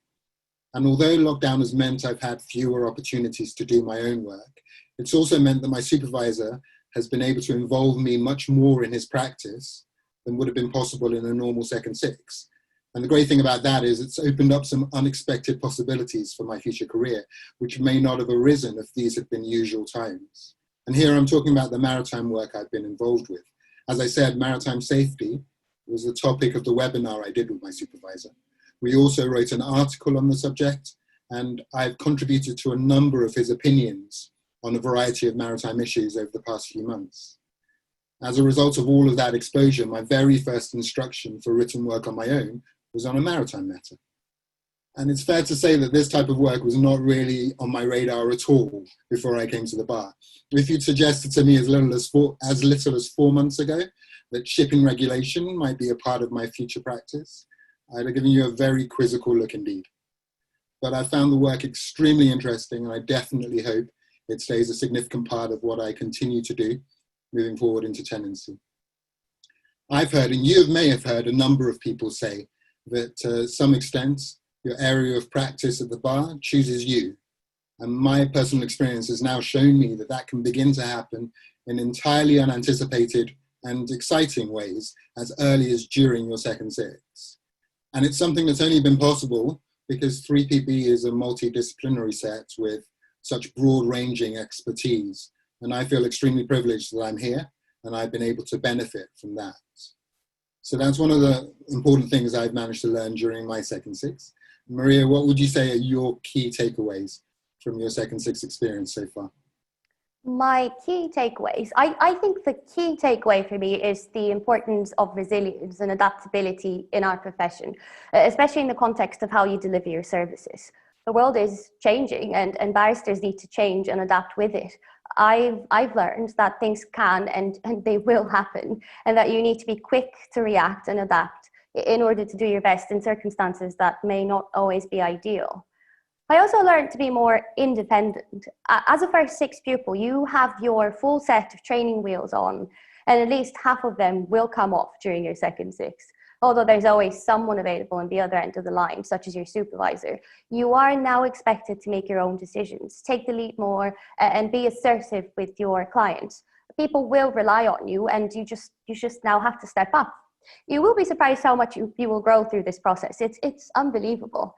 And although lockdown has meant I've had fewer opportunities to do my own work, it's also meant that my supervisor has been able to involve me much more in his practice than would have been possible in a normal second six. And the great thing about that is it's opened up some unexpected possibilities for my future career, which may not have arisen if these had been usual times. And here I'm talking about the maritime work I've been involved with. As I said, maritime safety was the topic of the webinar I did with my supervisor. We also wrote an article on the subject, and I've contributed to a number of his opinions on a variety of maritime issues over the past few months. As a result of all of that exposure, my very first instruction for written work on my own was on a maritime matter. And it's fair to say that this type of work was not really on my radar at all before I came to the bar. If you'd suggested to me as little as 4 months ago that shipping regulation might be a part of my future practice, I'd have given you a very quizzical look indeed. But I found the work extremely interesting, and I definitely hope it stays a significant part of what I continue to do moving forward into tenancy. I've heard, and you may have heard, a number of people say that to some extent, your area of practice at the bar chooses you. And my personal experience has now shown me that that can begin to happen in entirely unanticipated and exciting ways as early as during your second six. And it's something that's only been possible because 3PB is a multidisciplinary set with such broad-ranging expertise. And I feel extremely privileged that I'm here and I've been able to benefit from that. So that's one of the important things I've managed to learn during my second six. Maria, what would you say are your key takeaways from your second six experience so far? My key takeaways, I think the key takeaway for me is the importance of resilience and adaptability in our profession, especially in the context of how you deliver your services. The world is changing and barristers need to change and adapt with it. I've learned that things can and they will happen, and that you need to be quick to react and adapt in order to do your best in circumstances that may not always be ideal. I also learned to be more independent. As a first six pupil, you have your full set of training wheels on, and at least half of them will come off during your second six. Although there's always someone available on the other end of the line, such as your supervisor, you are now expected to make your own decisions, take the lead more, and be assertive with your clients. People will rely on you, and you just now have to step up. You will be surprised how much you will grow through this process. It's unbelievable.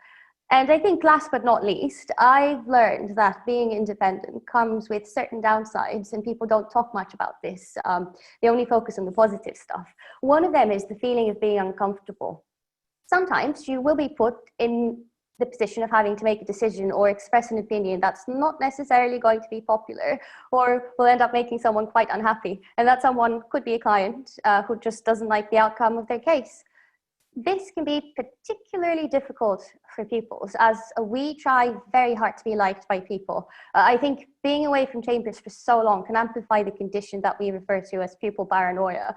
And I think last but not least, I've learned that being independent comes with certain downsides, and people don't talk much about this. They only focus on the positive stuff. One of them is the feeling of being uncomfortable. Sometimes you will be put in the position of having to make a decision or express an opinion that's not necessarily going to be popular, or will end up making someone quite unhappy. And that someone could be a client who just doesn't like the outcome of their case. This can be particularly difficult for pupils, as we try very hard to be liked by people. I think being away from chambers for so long can amplify the condition that we refer to as pupil paranoia.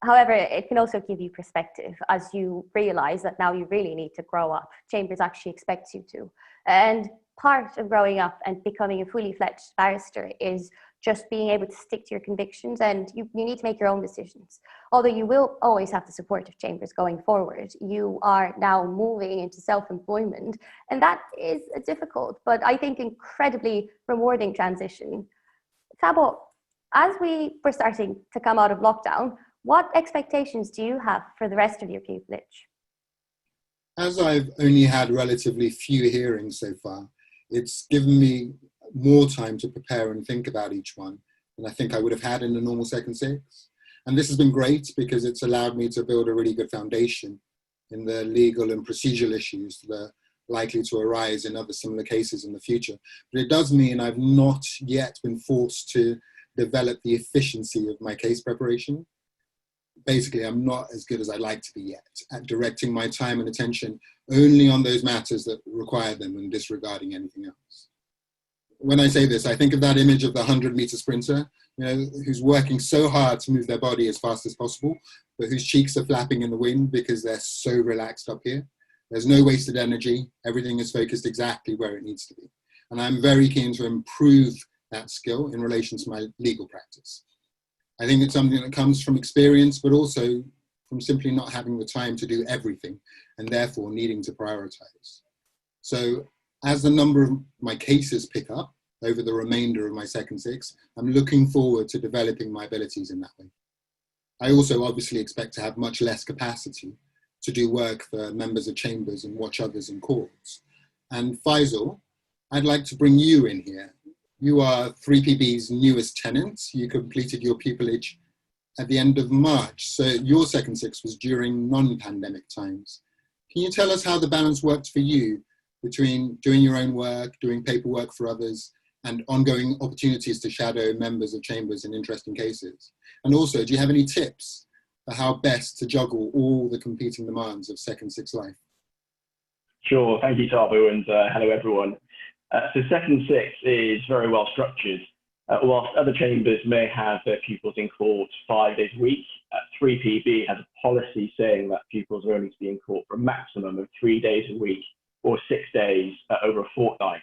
However, it can also give you perspective as you realize that now you really need to grow up. Chambers actually expects you to. And part of growing up and becoming a fully fledged barrister is just being able to stick to your convictions, and you need to make your own decisions. Although you will always have the support of Chambers going forward, you are now moving into self-employment, and that is a difficult, but I think incredibly rewarding transition. Thabo, as we were starting to come out of lockdown, what expectations do you have for the rest of your pupillage? As I've only had relatively few hearings so far, it's given me more time to prepare and think about each one than I think I would have had in a normal second six. And this has been great because it's allowed me to build a really good foundation in the legal and procedural issues that are likely to arise in other similar cases in the future. But it does mean I've not yet been forced to develop the efficiency of my case preparation. Basically, I'm not as good as I'd like to be yet at directing my time and attention only on those matters that require them and disregarding anything else. When I say this, I think of that image of the 100-meter sprinter, who's working so hard to move their body as fast as possible, but whose cheeks are flapping in the wind because they're so relaxed up here. There's no wasted energy. Everything is focused exactly where it needs to be. And I'm very keen to improve that skill in relation to my legal practice. I think it's something that comes from experience, but also from simply not having the time to do everything and therefore needing to prioritize. So as the number of my cases pick up over the remainder of my second six, I'm looking forward to developing my abilities in that way. I also obviously expect to have much less capacity to do work for members of chambers and watch others in courts. And Faisal, I'd like to bring you in here. You are 3PB's newest tenant. You completed your pupillage at the end of March. So your second six was during non-pandemic times. Can you tell us how the balance worked for you between doing your own work, doing paperwork for others, and ongoing opportunities to shadow members of chambers in interesting cases? And also, do you have any tips for how best to juggle all the competing demands of second six life? Sure, thank you, Thabo, and hello everyone. So second six is very well structured. Whilst other chambers may have their pupils in court 5 days a week, 3PB has a policy saying that pupils are only to be in court for a maximum of 3 days a week or 6 days over a fortnight.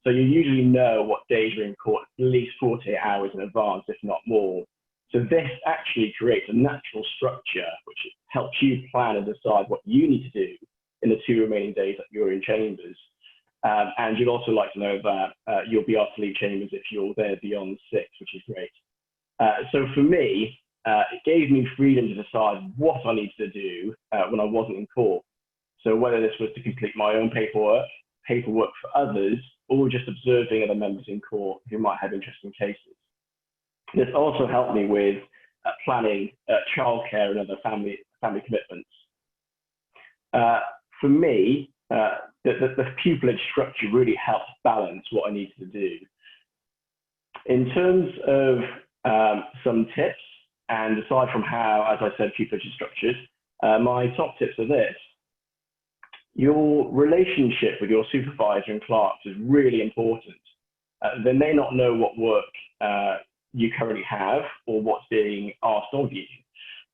So you usually know what days you're in court at least 48 hours in advance, if not more. So this actually creates a natural structure which helps you plan and decide what you need to do in the 2 remaining days that you're in chambers. And you'd also like to know that you'll be asked to leave chambers if you're there beyond 6, which is great. So for me, it gave me freedom to decide what I needed to do when I wasn't in court. So whether this was to complete my own paperwork for others, or just observing other members in court who might have interesting cases. This also helped me with planning childcare and other family commitments. For me, the pupillage structure really helped balance what I needed to do. In terms of some tips, and aside from how, as I said, pupillage is structured, my top tips are this. Your relationship with your supervisor and clerks is really important. They may not know what work you currently have or what's being asked of you,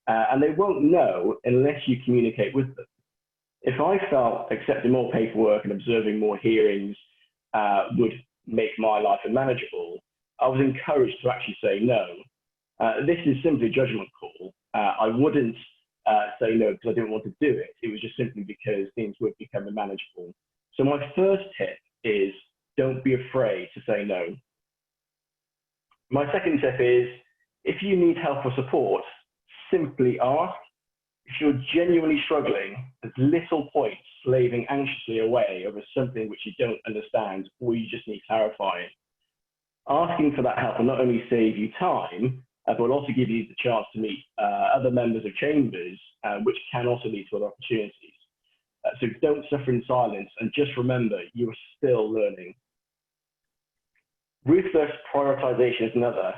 and they won't know unless you communicate with them. If I felt accepting more paperwork and observing more hearings would make my life unmanageable, I was encouraged to actually say no. This is simply a judgment call. I wouldn't say no because I didn't want to do it. It was just simply because things would become unmanageable. So my first tip is don't be afraid to say no. My second tip is if you need help or support, simply ask. If you're genuinely struggling, there's little point slaving anxiously away over something which you don't understand or you just need clarifying. Asking for that help will not only save you time, but will also give you the chance to meet other members of chambers, which can also lead to other opportunities. So don't suffer in silence, and just remember, you are still learning. Ruthless prioritization is another.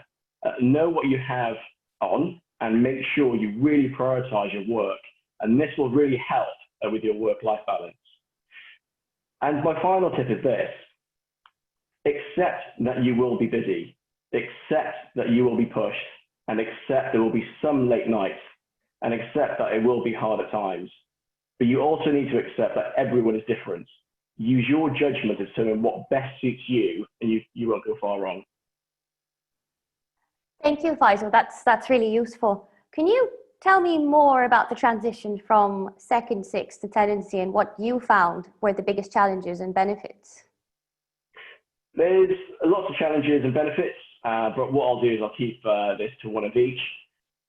Know what you have on, and make sure you really prioritize your work, and this will really help with your work-life balance. And my final tip is this: accept that you will be busy, accept that you will be pushed, and accept there will be some late nights. and accept that it will be hard at times. But you also need to accept that everyone is different. Use your judgment to determine what best suits you, and you won't go far wrong. Thank you, Faisal. That's really useful. Can you tell me more about the transition from second six to tenancy and what you found were the biggest challenges and benefits? There's lots of challenges and benefits, but what I'll do is I'll keep this to one of each.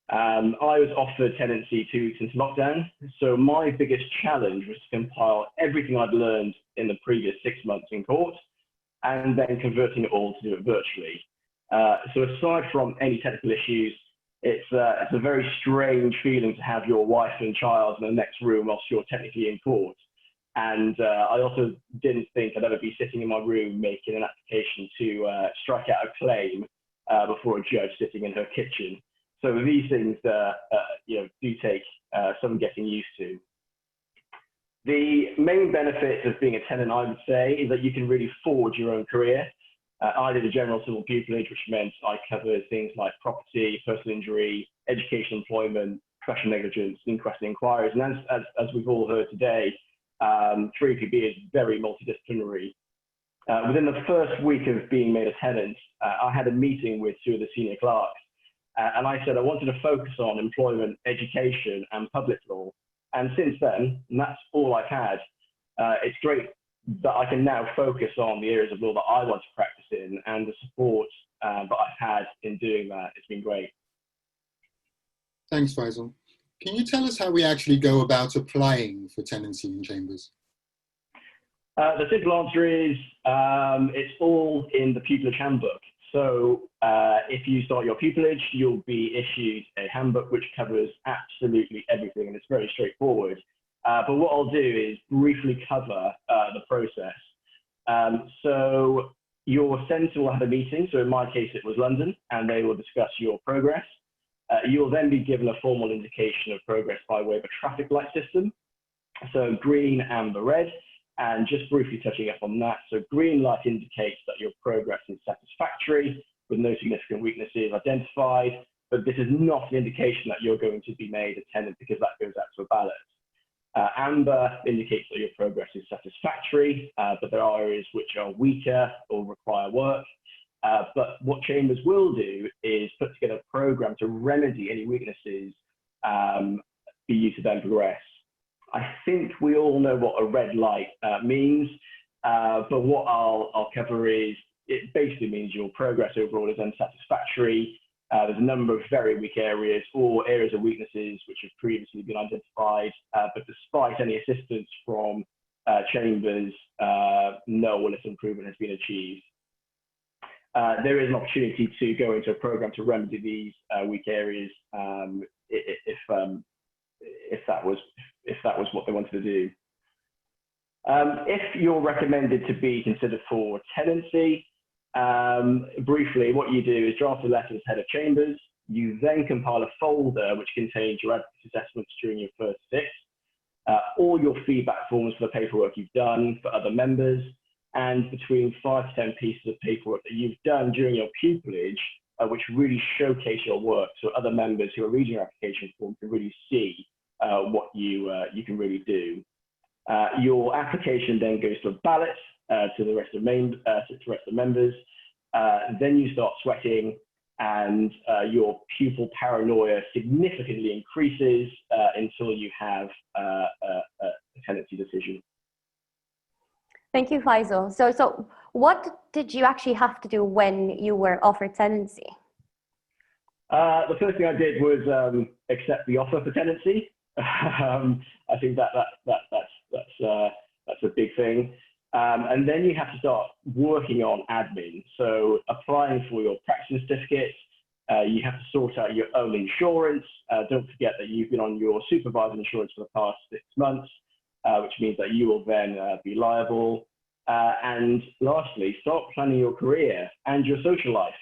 I was offered tenancy 2 weeks into lockdown, so my biggest challenge was to compile everything I'd learned in the previous 6 months in court and then converting it all to do it virtually. So aside from any technical issues, it's a very strange feeling to have your wife and child in the next room whilst you're technically in court. And I also didn't think I'd ever be sitting in my room making an application to strike out a claim before a judge sitting in her kitchen. So these things do take some getting used to. The main benefit of being a tenant, I would say, is that you can really forge your own career. I did a general civil pupillage, which meant I covered things like property, personal injury, education, employment, professional negligence, inquest and inquiries. And as we've all heard today, 3PB is very multidisciplinary. Within the first week of being made a tenant, I had a meeting with 2 of the senior clerks. And I said I wanted to focus on employment, education, and public law. And since then, and that's all I've had. It's great that I can now focus on the areas of law that I want to practice in, and the support that I've had in doing that. It's been great. Thanks, Faisal. Can you tell us how we actually go about applying for tenancy in chambers? The simple answer is it's all in the pupillage handbook. So if you start your pupillage, you'll be issued a handbook which covers absolutely everything, and it's very straightforward. But what I'll do is briefly cover the process. So your centre will have a meeting. So in my case, it was London, and they will discuss your progress. You'll then be given a formal indication of progress by way of a traffic light system. So green, amber, red. And just briefly touching up on that, so green light indicates that your progress is satisfactory with no significant weaknesses identified, but this is not an indication that you're going to be made a tenant because that goes out to a ballot. Amber indicates that your progress is satisfactory, but there are areas which are weaker or require work. But what chambers will do is put together a programme to remedy any weaknesses for you to then progress. I think we all know what a red light means, but what I'll cover is it basically means your progress overall is unsatisfactory. There's a number of very weak areas or areas of weaknesses which have previously been identified, but despite any assistance from chambers, no or little improvement has been achieved. There is an opportunity to go into a programme to remedy these weak areas if that was what they wanted to do. If you're recommended to be considered for tenancy, briefly, what you do is draft a letter as head of chambers. You then compile a folder which contains your advocacy assessments during your first 6, all your feedback forms for the paperwork you've done for other members, and between 5 to 10 pieces of paperwork that you've done during your pupillage, which really showcase your work, so other members who are reading your application form can really see what you can really do. Your application then goes to a ballot to the rest of the members. Then you start sweating, and your pupil paranoia significantly increases until you have a tenancy decision. Thank you, Faisal. So what did you actually have to do when you were offered tenancy? The first thing I did was accept the offer for tenancy. I think that's a big thing. And then you have to start working on admin. So applying for your practicing certificate, you have to sort out your own insurance. Don't forget that you've been on your supervisor insurance for the past 6 months, which means that you will then be liable. And lastly, start planning your career and your social life.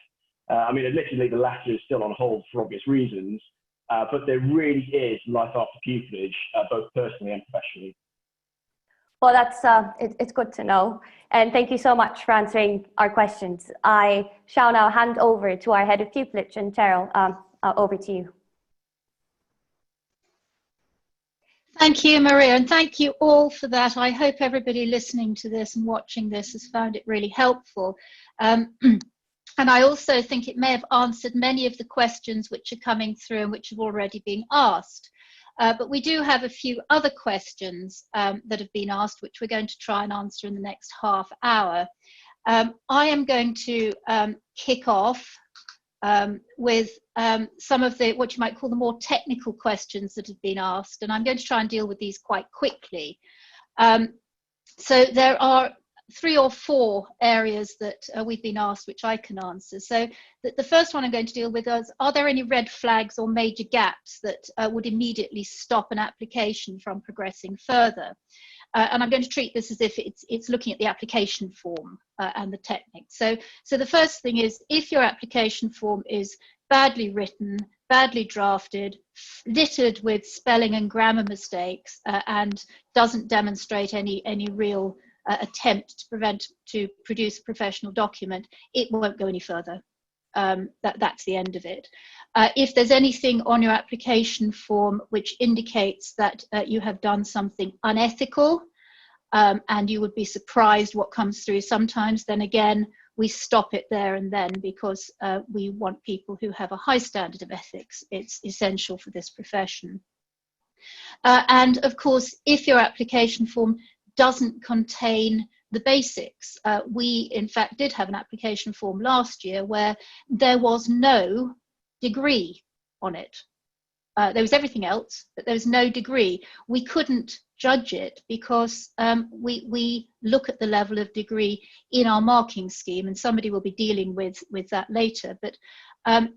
I mean, admittedly, the latter is still on hold for obvious reasons, but there really is life after pupillage, both personally and professionally. Well, it's good to know. And thank you so much for answering our questions. I shall now hand over to our head of pupillage, and Cheryl, over to you. Thank you, Maria, and thank you all for that. I hope everybody listening to this and watching this has found it really helpful. And I also think it may have answered many of the questions which are coming through and which have already been asked. But we do have a few other questions that have been asked, which we're going to try and answer in the next half hour. I am going to kick off with some of the, what you might call the more technical questions that have been asked, and I'm going to try and deal with these quite quickly. So there are 3 or 4 areas that we've been asked which I can answer. So the first one I'm going to deal with is, are there any red flags or major gaps that would immediately stop an application from progressing further? And I'm going to treat this as if it's looking at the application form and the techniques. So the first thing is, if your application form is badly written, badly drafted, littered with spelling and grammar mistakes, and doesn't demonstrate any real attempt to produce a professional document, it won't go any further. That's the end of it. If there's anything on your application form which indicates that you have done something unethical, and you would be surprised what comes through sometimes, then again, we stop it there and then, because we want people who have a high standard of ethics. It's essential for this profession. And of course, if your application form doesn't contain the basics. We, in fact, did have an application form last year where there was no degree on it. There was everything else, but there was no degree. We couldn't judge it because we look at the level of degree in our marking scheme, and somebody will be dealing with that later. But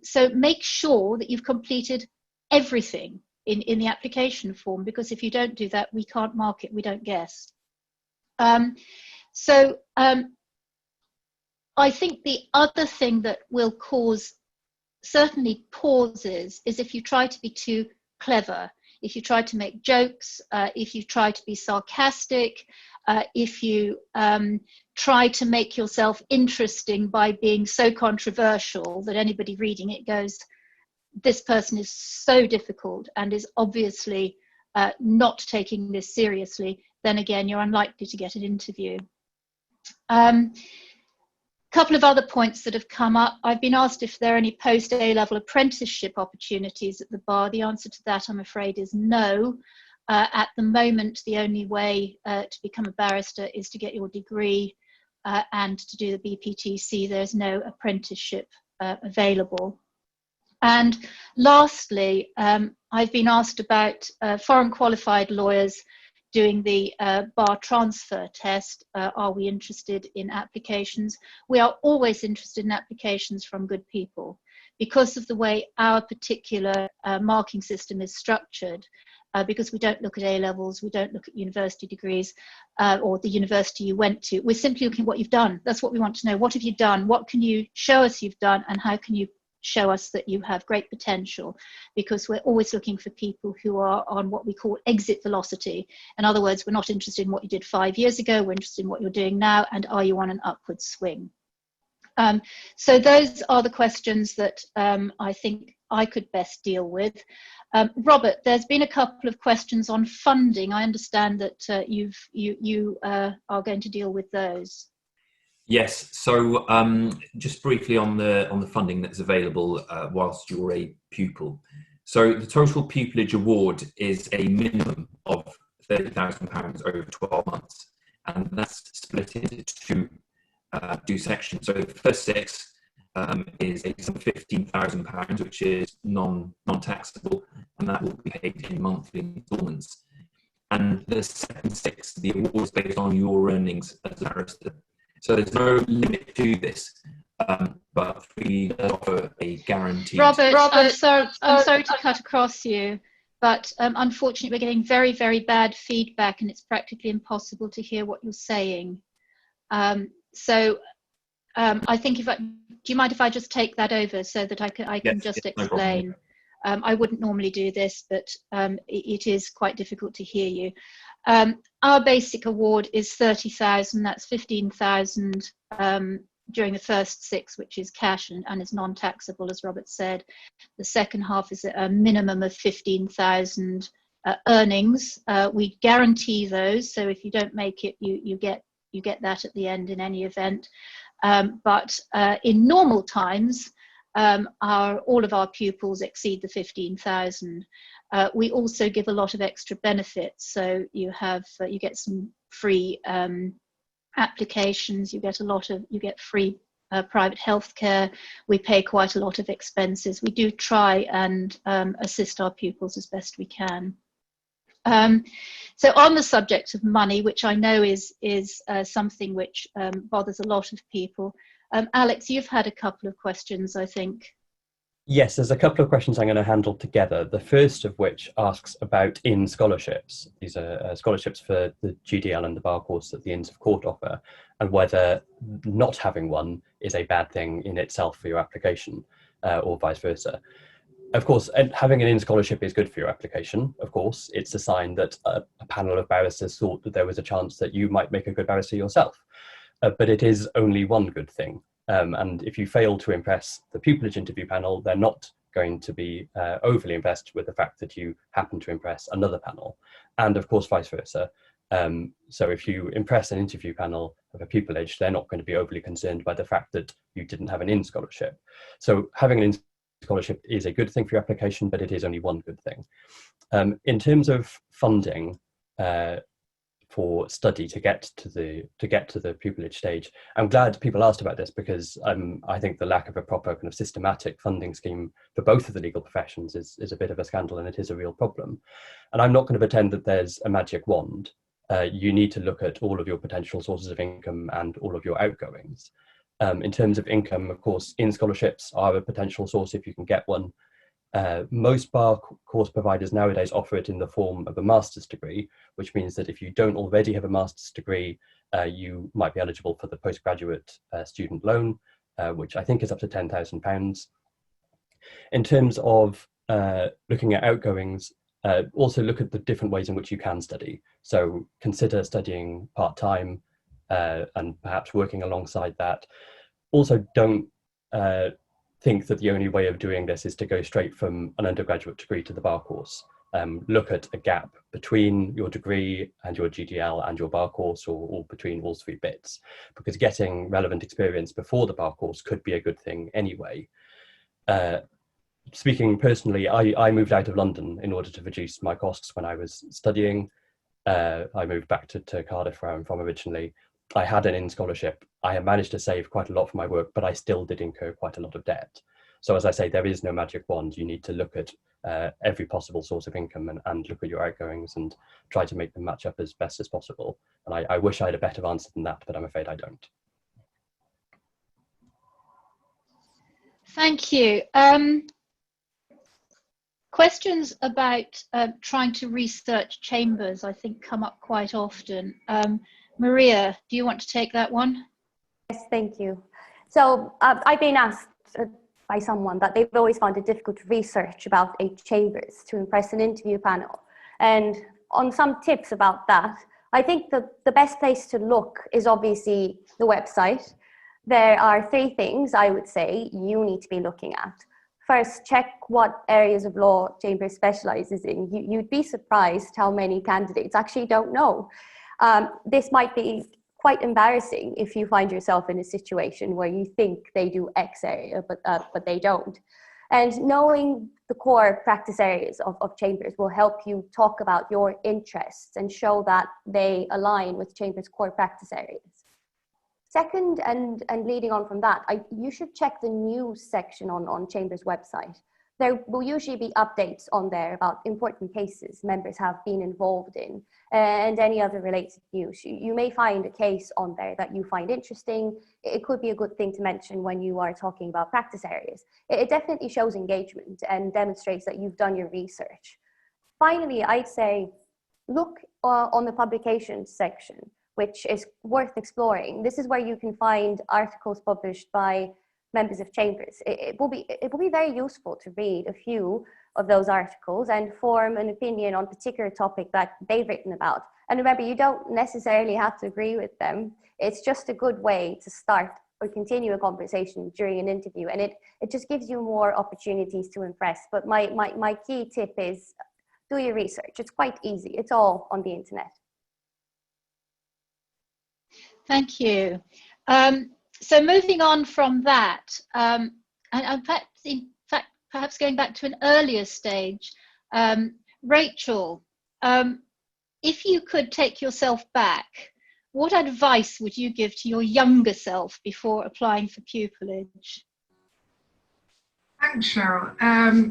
so make sure that you've completed everything in the application form, because if you don't do that, we can't mark it, we don't guess. I think the other thing that will cause certainly pauses is if you try to be too clever, if you try to make jokes, if you try to be sarcastic, if you try to make yourself interesting by being so controversial that anybody reading it goes, this person is so difficult and is obviously not taking this seriously, then again, you're unlikely to get an interview. Couple of other points that have come up. I've been asked if there are any post-A-level apprenticeship opportunities at the bar. The answer to that, I'm afraid, is no. At the moment, the only way to become a barrister is to get your degree and to do the BPTC. There's no apprenticeship available. And lastly, I've been asked about foreign qualified lawyers doing the bar transfer test. Are we interested in applications? We are always interested in applications from good people. Because of the way our particular marking system is structured, because we don't look at A-levels, we don't look at university degrees or the university you went to. We're simply looking at what you've done. That's what we want to know. What have you done? What can you show us you've done? And how can you show us that you have great potential? Because we're always looking for people who are on what we call exit velocity. In other words, we're not interested in what you did 5 years ago, we're interested in what you're doing now, and are you on an upward swing? So those are the questions that I think I could best deal with. Robert, there's been a couple of questions on funding. I understand that you are going to deal with those. Yes, so just briefly on the funding that's available whilst you're a pupil. So the total pupillage award is a minimum of £30,000 over 12 months, and that's split into two sections. So the first 6 is a sum of £15,000, which is non-taxable, and that will be paid in monthly instalments. And the second 6, the award is based on your earnings as a barrister. So there's no limit to this, but we offer a guarantee. Robert, I'm sorry to cut across you, but unfortunately we're getting very, very bad feedback and it's practically impossible to hear what you're saying. I think do you mind if I just take that over so that I can just explain? No, I wouldn't normally do this, but it is quite difficult to hear you. Our basic award is 30,000. That's 15,000 during the first 6, which is cash and is non-taxable, as Robert said. The second half is a minimum of 15,000 earnings. We guarantee those, so if you don't make it, you get that at the end in any event. But in normal times, all of our pupils exceed the 15,000. We also give a lot of extra benefits, so you get some free applications, you get free private healthcare. We pay quite a lot of expenses. We do try and assist our pupils as best we can. So on the subject of money, which I know is something which bothers a lot of people, Alex, you've had a couple of questions, I think. Yes, there's a couple of questions I'm going to handle together. The first of which asks about IN scholarships. These are scholarships for the GDL and the bar course that the Inns of Court offer, and whether not having one is a bad thing in itself for your application, or vice versa. Of course, having an IN scholarship is good for your application. Of course, it's a sign that a panel of barristers thought that there was a chance that you might make a good barrister yourself. But it is only one good thing. And if you fail to impress the pupillage interview panel, they're not going to be overly impressed with the fact that you happen to impress another panel. And of course, vice versa. So if you impress an interview panel of a pupillage, they're not going to be overly concerned by the fact that you didn't have an IN scholarship. So having an IN scholarship is a good thing for your application, but it is only one good thing. In terms of funding for study to get to the pupillage stage, I'm glad people asked about this, because I think the lack of a proper kind of systematic funding scheme for both of the legal professions is a bit of a scandal, and it is a real problem. And I'm not going to pretend that there's a magic wand. You need to look at all of your potential sources of income and all of your outgoings. In terms of income, of course, IN scholarships are a potential source if you can get one. Most bar course providers nowadays offer it in the form of a master's degree, which means that if you don't already have a master's degree, you might be eligible for the postgraduate student loan, which I think is up to £10,000. In terms of looking at outgoings, also look at the different ways in which you can study. So consider studying part-time and perhaps working alongside that. Also, don't think that the only way of doing this is to go straight from an undergraduate degree to the bar course. Look at a gap between your degree and your GDL and your bar course, or between all three bits, because getting relevant experience before the bar course could be a good thing anyway. Speaking personally, I moved out of London in order to reduce my costs when I was studying. I moved back to Cardiff, where I'm from originally. I had an IN scholarship. I had managed to save quite a lot for my work, but I still did incur quite a lot of debt. So as I say, there is no magic wand. You need to look at every possible source of income and look at your outgoings and try to make them match up as best as possible. And I wish I had a better answer than that, but I'm afraid I don't. Thank you. Questions about trying to research chambers, I think, come up quite often. Maria, do you want to take that one? Yes, thank you. So I've been asked by someone that they've always found it difficult to research about 8 chambers to impress an interview panel. And on some tips about that, I think the best place to look is obviously the website. There are 3 things I would say you need to be looking at. First, check what areas of law Chambers specializes in. You'd be surprised how many candidates actually don't know. This might be quite embarrassing if you find yourself in a situation where you think they do X area, but they don't. And knowing the core practice areas of Chambers will help you talk about your interests and show that they align with Chambers' core practice areas. Second, and leading on from that, you should check the news section on Chambers' website. There will usually be updates on there about important cases members have been involved in and any other related news. You may find a case on there that you find interesting. It could be a good thing to mention when you are talking about practice areas. It definitely shows engagement and demonstrates that you've done your research. Finally, I'd say look on the publications section, which is worth exploring. This is where you can find articles published by members of Chambers. It will be very useful to read a few of those articles and form an opinion on a particular topic that they've written about. And remember, you don't necessarily have to agree with them. It's just a good way to start or continue a conversation during an interview, and it just gives you more opportunities to impress. But my key tip is do your research. It's quite easy. It's all on the internet. Thank you. So moving on from that, and in fact, perhaps going back to an earlier stage, Rachel, if you could take yourself back, what advice would you give to your younger self before applying for pupillage? Thanks, Cheryl.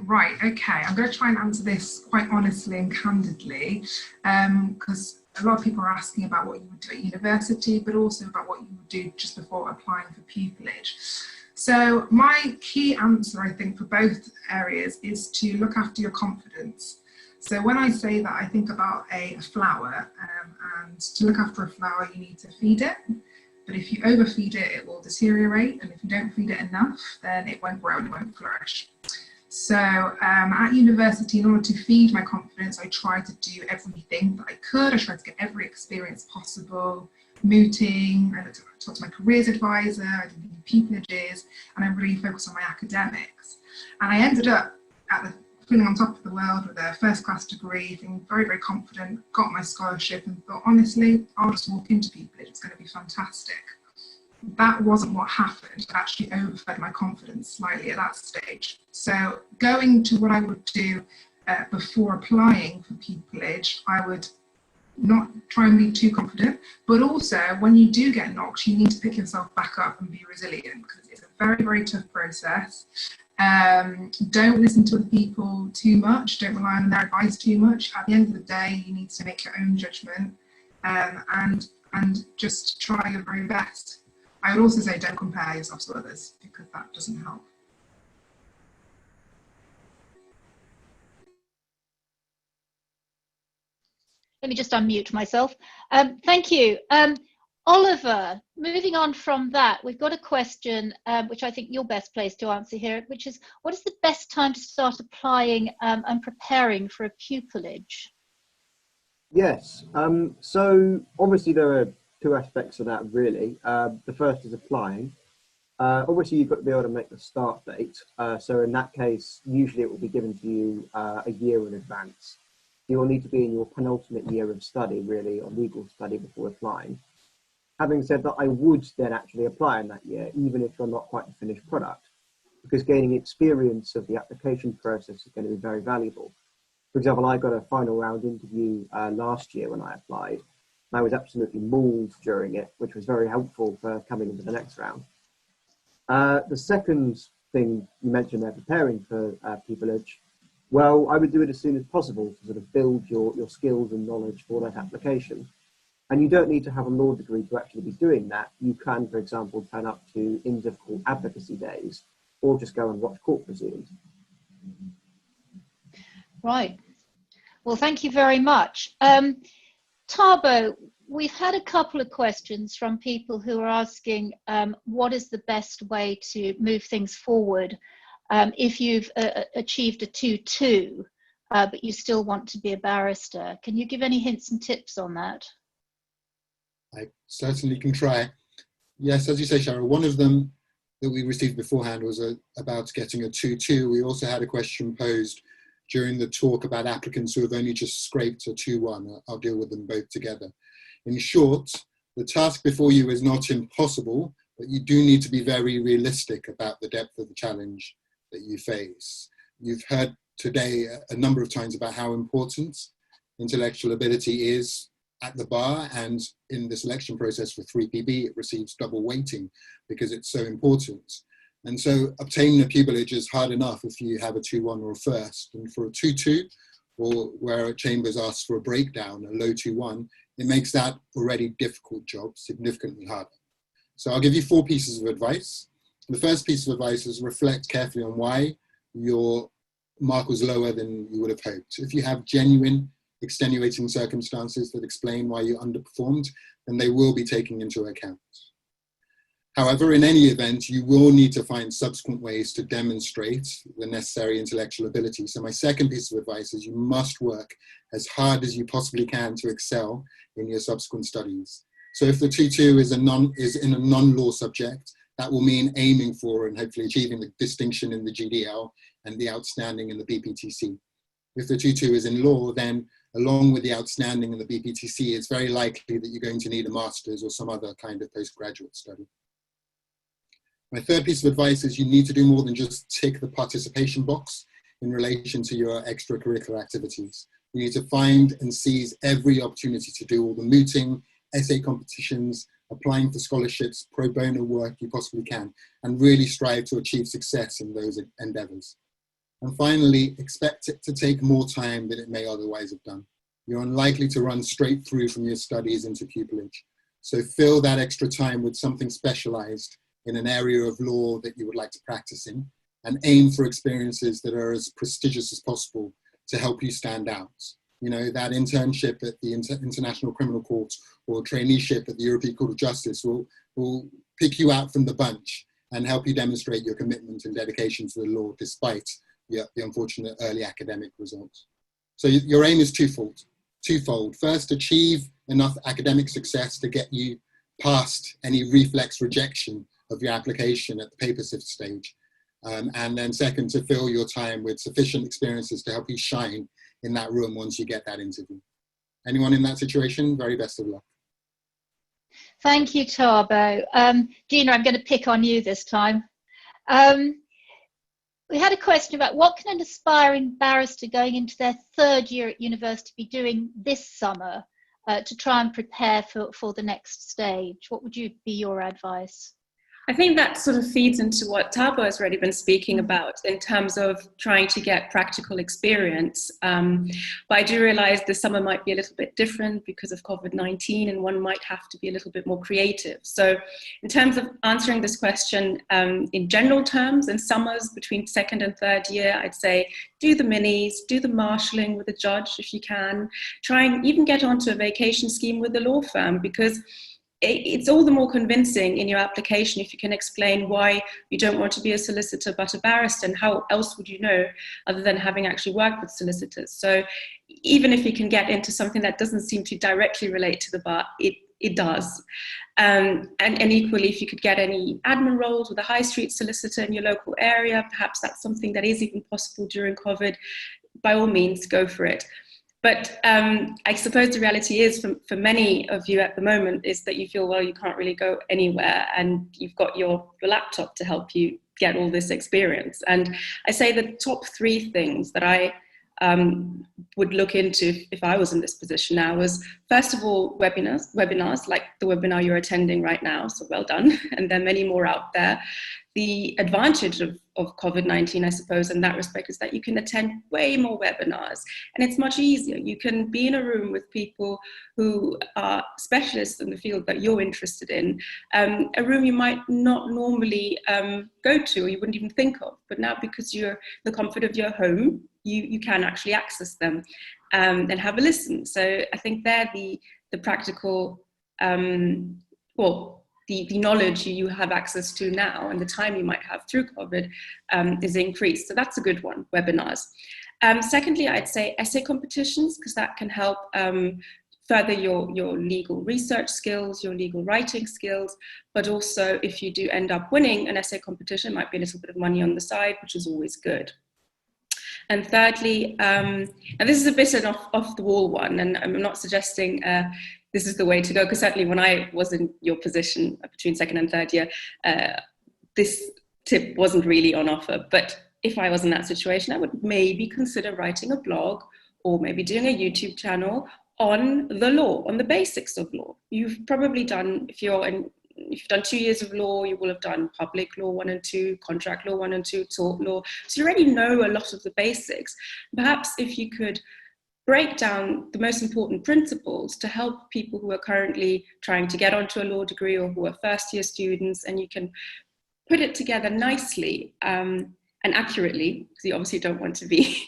Right, okay, I'm going to try and answer this quite honestly and candidly, because a lot of people are asking about what you would do at university, but also about what you would do just before applying for pupillage. So my key answer, I think, for both areas is to look after your confidence. So when I say that, I think about a flower, and to look after a flower, you need to feed it. But if you overfeed it, it will deteriorate. And if you don't feed it enough, then it won't grow and it won't flourish. So at university, in order to feed my confidence, I tried to do everything that I could. I tried to get every experience possible, mooting, I talked to my careers advisor, I did pupillages, and I really focused on my academics. And I ended up feeling on top of the world with a first-class degree, feeling very, very confident, got my scholarship and thought, honestly, I'll just walk into pupillage, it's going to be fantastic. That wasn't what happened. I actually overfed my confidence slightly at that stage. So going to what I would do before applying for pupillage, I would not try and be too confident, but also when you do get knocked, you need to pick yourself back up and be resilient, because it's a very, very tough process. Don't listen to other people too much, don't rely on their advice too much. At the end of the day, you need to make your own judgment, and just try your very best. I would also say don't compare yourself to others, because that doesn't help. Let me just unmute myself. Thank you. Oliver, moving on from that, we've got a question which I think you're best placed to answer here, which is, what is the best time to start applying and preparing for a pupillage? Yes, so obviously there are two aspects of that really. The first is applying. Obviously you've got to be able to make the start date. So in that case, usually it will be given to you a year in advance. You will need to be in your penultimate year of study, really, or legal study before applying. Having said that, I would then actually apply in that year, even if you're not quite a finished product, because gaining experience of the application process is going to be very valuable. For example, I got a final round interview last year when I applied. I was absolutely mauled during it, which was very helpful for coming into the next round. The second thing you mentioned there, preparing for pupillage, well, I would do it as soon as possible to sort of build your skills and knowledge for that application. And you don't need to have a law degree to actually be doing that. You can, for example, turn up to INSAF court advocacy days, or just go and watch court proceedings. Right. Well, thank you very much. Tabo, we've had a couple of questions from people who are asking what is the best way to move things forward if you've achieved a 2-2, but you still want to be a barrister. Can you give any hints and tips on that? I certainly can try. Yes, as you say, Cheryl, one of them that we received beforehand was about getting a 2-2. We also had a question posed during the talk about applicants who have only just scraped a 2-1. I'll deal with them both together. In short, the task before you is not impossible, but you do need to be very realistic about the depth of the challenge that you face. You've heard today a number of times about how important intellectual ability is at the bar, and in the selection process for 3PB, it receives double weighting because it's so important. And so obtaining a pupillage is hard enough if you have a 2-1 or a first, and for a 2-2, or where a Chambers asks for a breakdown, a low 2-1, it makes that already difficult job significantly harder. So I'll give you 4 pieces of advice. The first piece of advice is reflect carefully on why your mark was lower than you would have hoped. If you have genuine extenuating circumstances that explain why you underperformed, then they will be taken into account. However, in any event, you will need to find subsequent ways to demonstrate the necessary intellectual ability. So my second piece of advice is you must work as hard as you possibly can to excel in your subsequent studies. So if the 2-2 is in a non-law subject, that will mean aiming for and hopefully achieving the distinction in the GDL and the outstanding in the BPTC. if the 2-2 is in law, then along with the outstanding in the BPTC, it's very likely that you're going to need a master's or some other kind of postgraduate study. My third piece of advice is you need to do more than just tick the participation box in relation to your extracurricular activities. You need to find and seize every opportunity to do all the mooting, essay competitions, applying for scholarships, pro bono work you possibly can, and really strive to achieve success in those endeavors. And finally, expect it to take more time than it may otherwise have done. You're unlikely to run straight through from your studies into pupillage. So fill that extra time with something specialized in an area of law that you would like to practice in, and aim for experiences that are as prestigious as possible to help you stand out. You know, that internship at the International Criminal Court or traineeship at the European Court of Justice will pick you out from the bunch and help you demonstrate your commitment and dedication to the law despite the unfortunate early academic results. So your aim is twofold. First, achieve enough academic success to get you past any reflex rejection of your application at the paper sift stage. And then second, to fill your time with sufficient experiences to help you shine in that room once you get that interview. Anyone in that situation? Very best of luck. Thank you, Tabo. Gina, I'm going to pick on you this time. We had a question about what can an aspiring barrister going into their third year at university be doing this summer to try and prepare for the next stage? What would be your advice? I think that sort of feeds into what Tabo has already been speaking about in terms of trying to get practical experience. But I do realize the summer might be a little bit different because of COVID-19, and one might have to be a little bit more creative. So in terms of answering this question in general terms, in summers between second and third year, I'd say do the minis, do the marshalling with a judge if you can, try and even get onto a vacation scheme with a law firm, because it's all the more convincing in your application if you can explain why you don't want to be a solicitor but a barrister, and how else would you know other than having actually worked with solicitors. So even if you can get into something that doesn't seem to directly relate to the bar, it does. And equally, if you could get any admin roles with a high street solicitor in your local area, perhaps that's something that is even possible during COVID, by all means, go for it. But I suppose the reality is for many of you at the moment is that you feel, well, you can't really go anywhere and you've got your laptop to help you get all this experience. And I say the top 3 things that I would look into if I was in this position now was, first of all, webinars like the webinar you're attending right now, so well done, and there are many more out there. The advantage of COVID-19, I suppose, in that respect is that you can attend way more webinars, and it's much easier. You can be in a room with people who are specialists in the field that you're interested in, a room you might not normally go to or you wouldn't even think of, but now because you're in the comfort of your home, you can actually access them and have a listen. So I think they're the practical, the knowledge you have access to now and the time you might have through COVID is increased. So that's a good one, webinars. Secondly, I'd say essay competitions, because that can help further your legal research skills, your legal writing skills, but also if you do end up winning an essay competition, it might be a little bit of money on the side, which is always good. And thirdly, and this is a bit an off-the-wall one, and I'm not suggesting this is the way to go, because certainly when I was in your position between second and third year, this tip wasn't really on offer. But if I was in that situation, I would maybe consider writing a blog or maybe doing a YouTube channel on the law, on the basics of law. You've probably done, if you've done 2 years of law, you will have done public law 1 and 2, contract law 1 and 2, tort law. So you already know a lot of the basics. Perhaps if you could break down the most important principles to help people who are currently trying to get onto a law degree or who are first year students, and you can put it together nicely and accurately, because you obviously don't want to be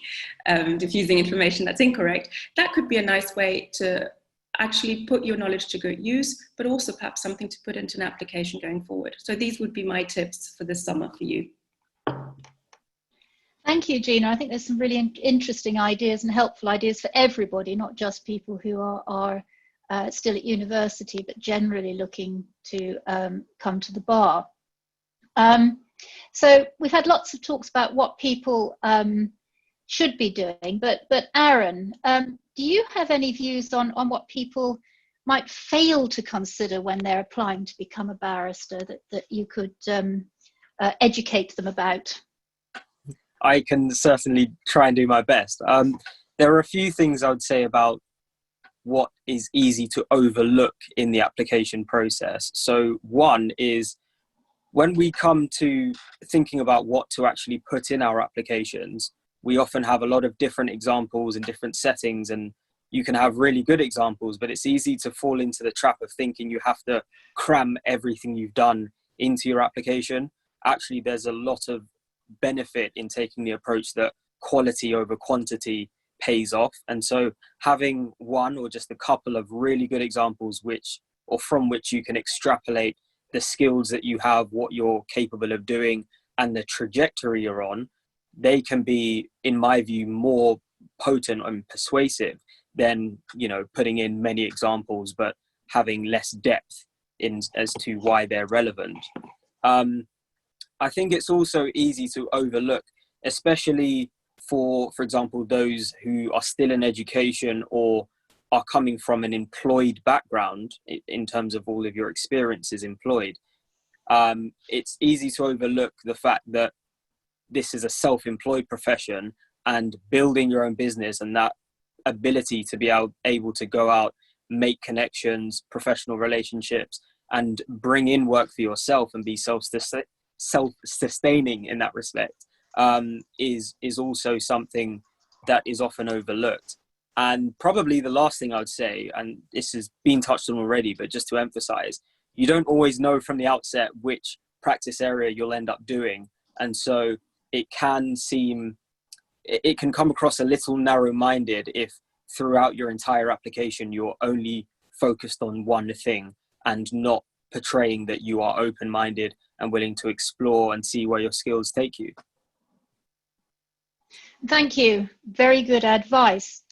diffusing information that's incorrect. That could be a nice way to actually put your knowledge to good use, but also perhaps something to put into an application going forward. So these would be my tips for this summer for you. Thank you, Gina. I think there's some really interesting ideas and helpful ideas for everybody, not just people who are still at university, but generally looking to come to the bar. So we've had lots of talks about what people should be doing. But Aaron, do you have any views on what people might fail to consider when they're applying to become a barrister that you could educate them about? I can certainly try and do my best. There are a few things I would say about what is easy to overlook in the application process. So one is, when we come to thinking about what to actually put in our applications, we often have a lot of different examples in different settings, and you can have really good examples, but it's easy to fall into the trap of thinking you have to cram everything you've done into your application. Actually, there's a lot of benefit in taking the approach that quality over quantity pays off. And so having one or just a couple of really good examples from which you can extrapolate the skills that you have, what you're capable of doing, and the trajectory you're on, they can be, in my view, more potent and persuasive than, putting in many examples but having less depth as to why they're relevant. I think it's also easy to overlook, especially for example, those who are still in education or are coming from an employed background in terms of all of your experiences employed. It's easy to overlook the fact that this is a self-employed profession, and building your own business and that ability to be able to go out, make connections, professional relationships, and bring in work for yourself and be self-sustaining in that respect is also something that is often overlooked. And probably the last thing I would say, and this has been touched on already, but just to emphasize, you don't always know from the outset which practice area you'll end up doing. And so it can come across a little narrow-minded if throughout your entire application you're only focused on one thing and not portraying that you are open-minded and willing to explore and see where your skills take you. Thank you. Very good advice.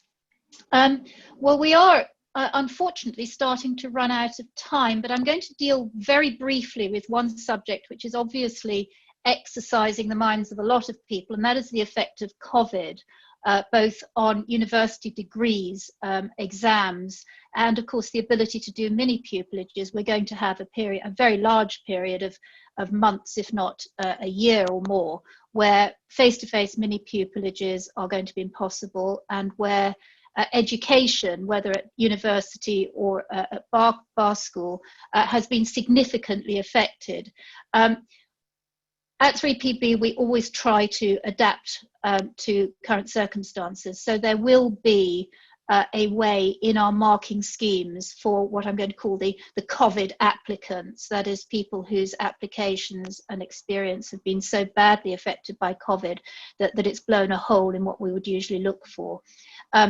Well, we are unfortunately starting to run out of time, but I'm going to deal very briefly with one subject which is obviously exercising the minds of a lot of people, and that is the effect of COVID, both on university degrees, exams, and of course the ability to do mini pupilages. We're going to have a very large period of months, if not a year or more, where face-to-face mini pupilages are going to be impossible, and where education, whether at university or at bar school, has been significantly affected. At 3PB, we always try to adapt to current circumstances. So there will be a way in our marking schemes for what I'm going to call the COVID applicants, that is, people whose applications and experience have been so badly affected by COVID that it's blown a hole in what we would usually look for.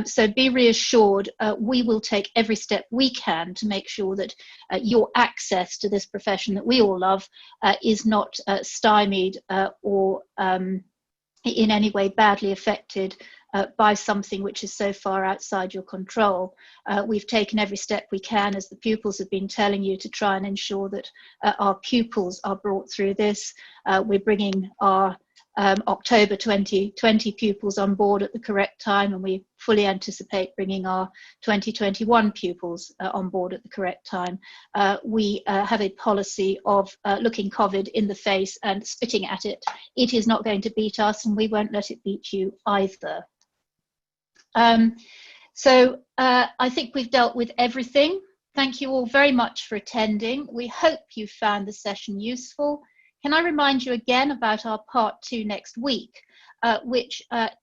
So be reassured, we will take every step we can to make sure that your access to this profession that we all love is not stymied or in any way badly affected by something which is so far outside your control. We've taken every step we can, as the pupils have been telling you, to try and ensure that our pupils are brought through this. We're bringing our October 2020 pupils on board at the correct time, and we fully anticipate bringing our 2021 pupils on board at the correct time. We have a policy of looking COVID in the face and spitting at it. It is not going to beat us, and we won't let it beat you either. So I think we've dealt with everything. Thank you all very much for attending. We hope you found the session useful. Can I remind you again about our part 2 next week, which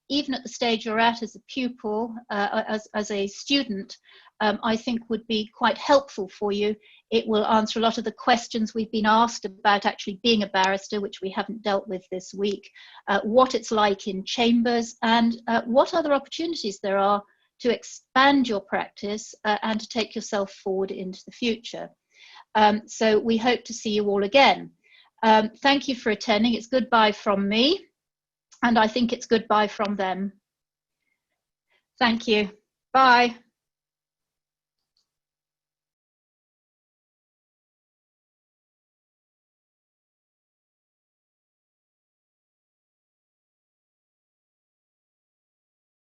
even at the stage you're at as a pupil, as a student, I think would be quite helpful for you. It will answer a lot of the questions we've been asked about actually being a barrister, which we haven't dealt with this week, what it's like in chambers, and what other opportunities there are to expand your practice and to take yourself forward into the future. So we hope to see you all again. Thank you for attending. It's goodbye from me, and I think it's goodbye from them. Thank you. Bye.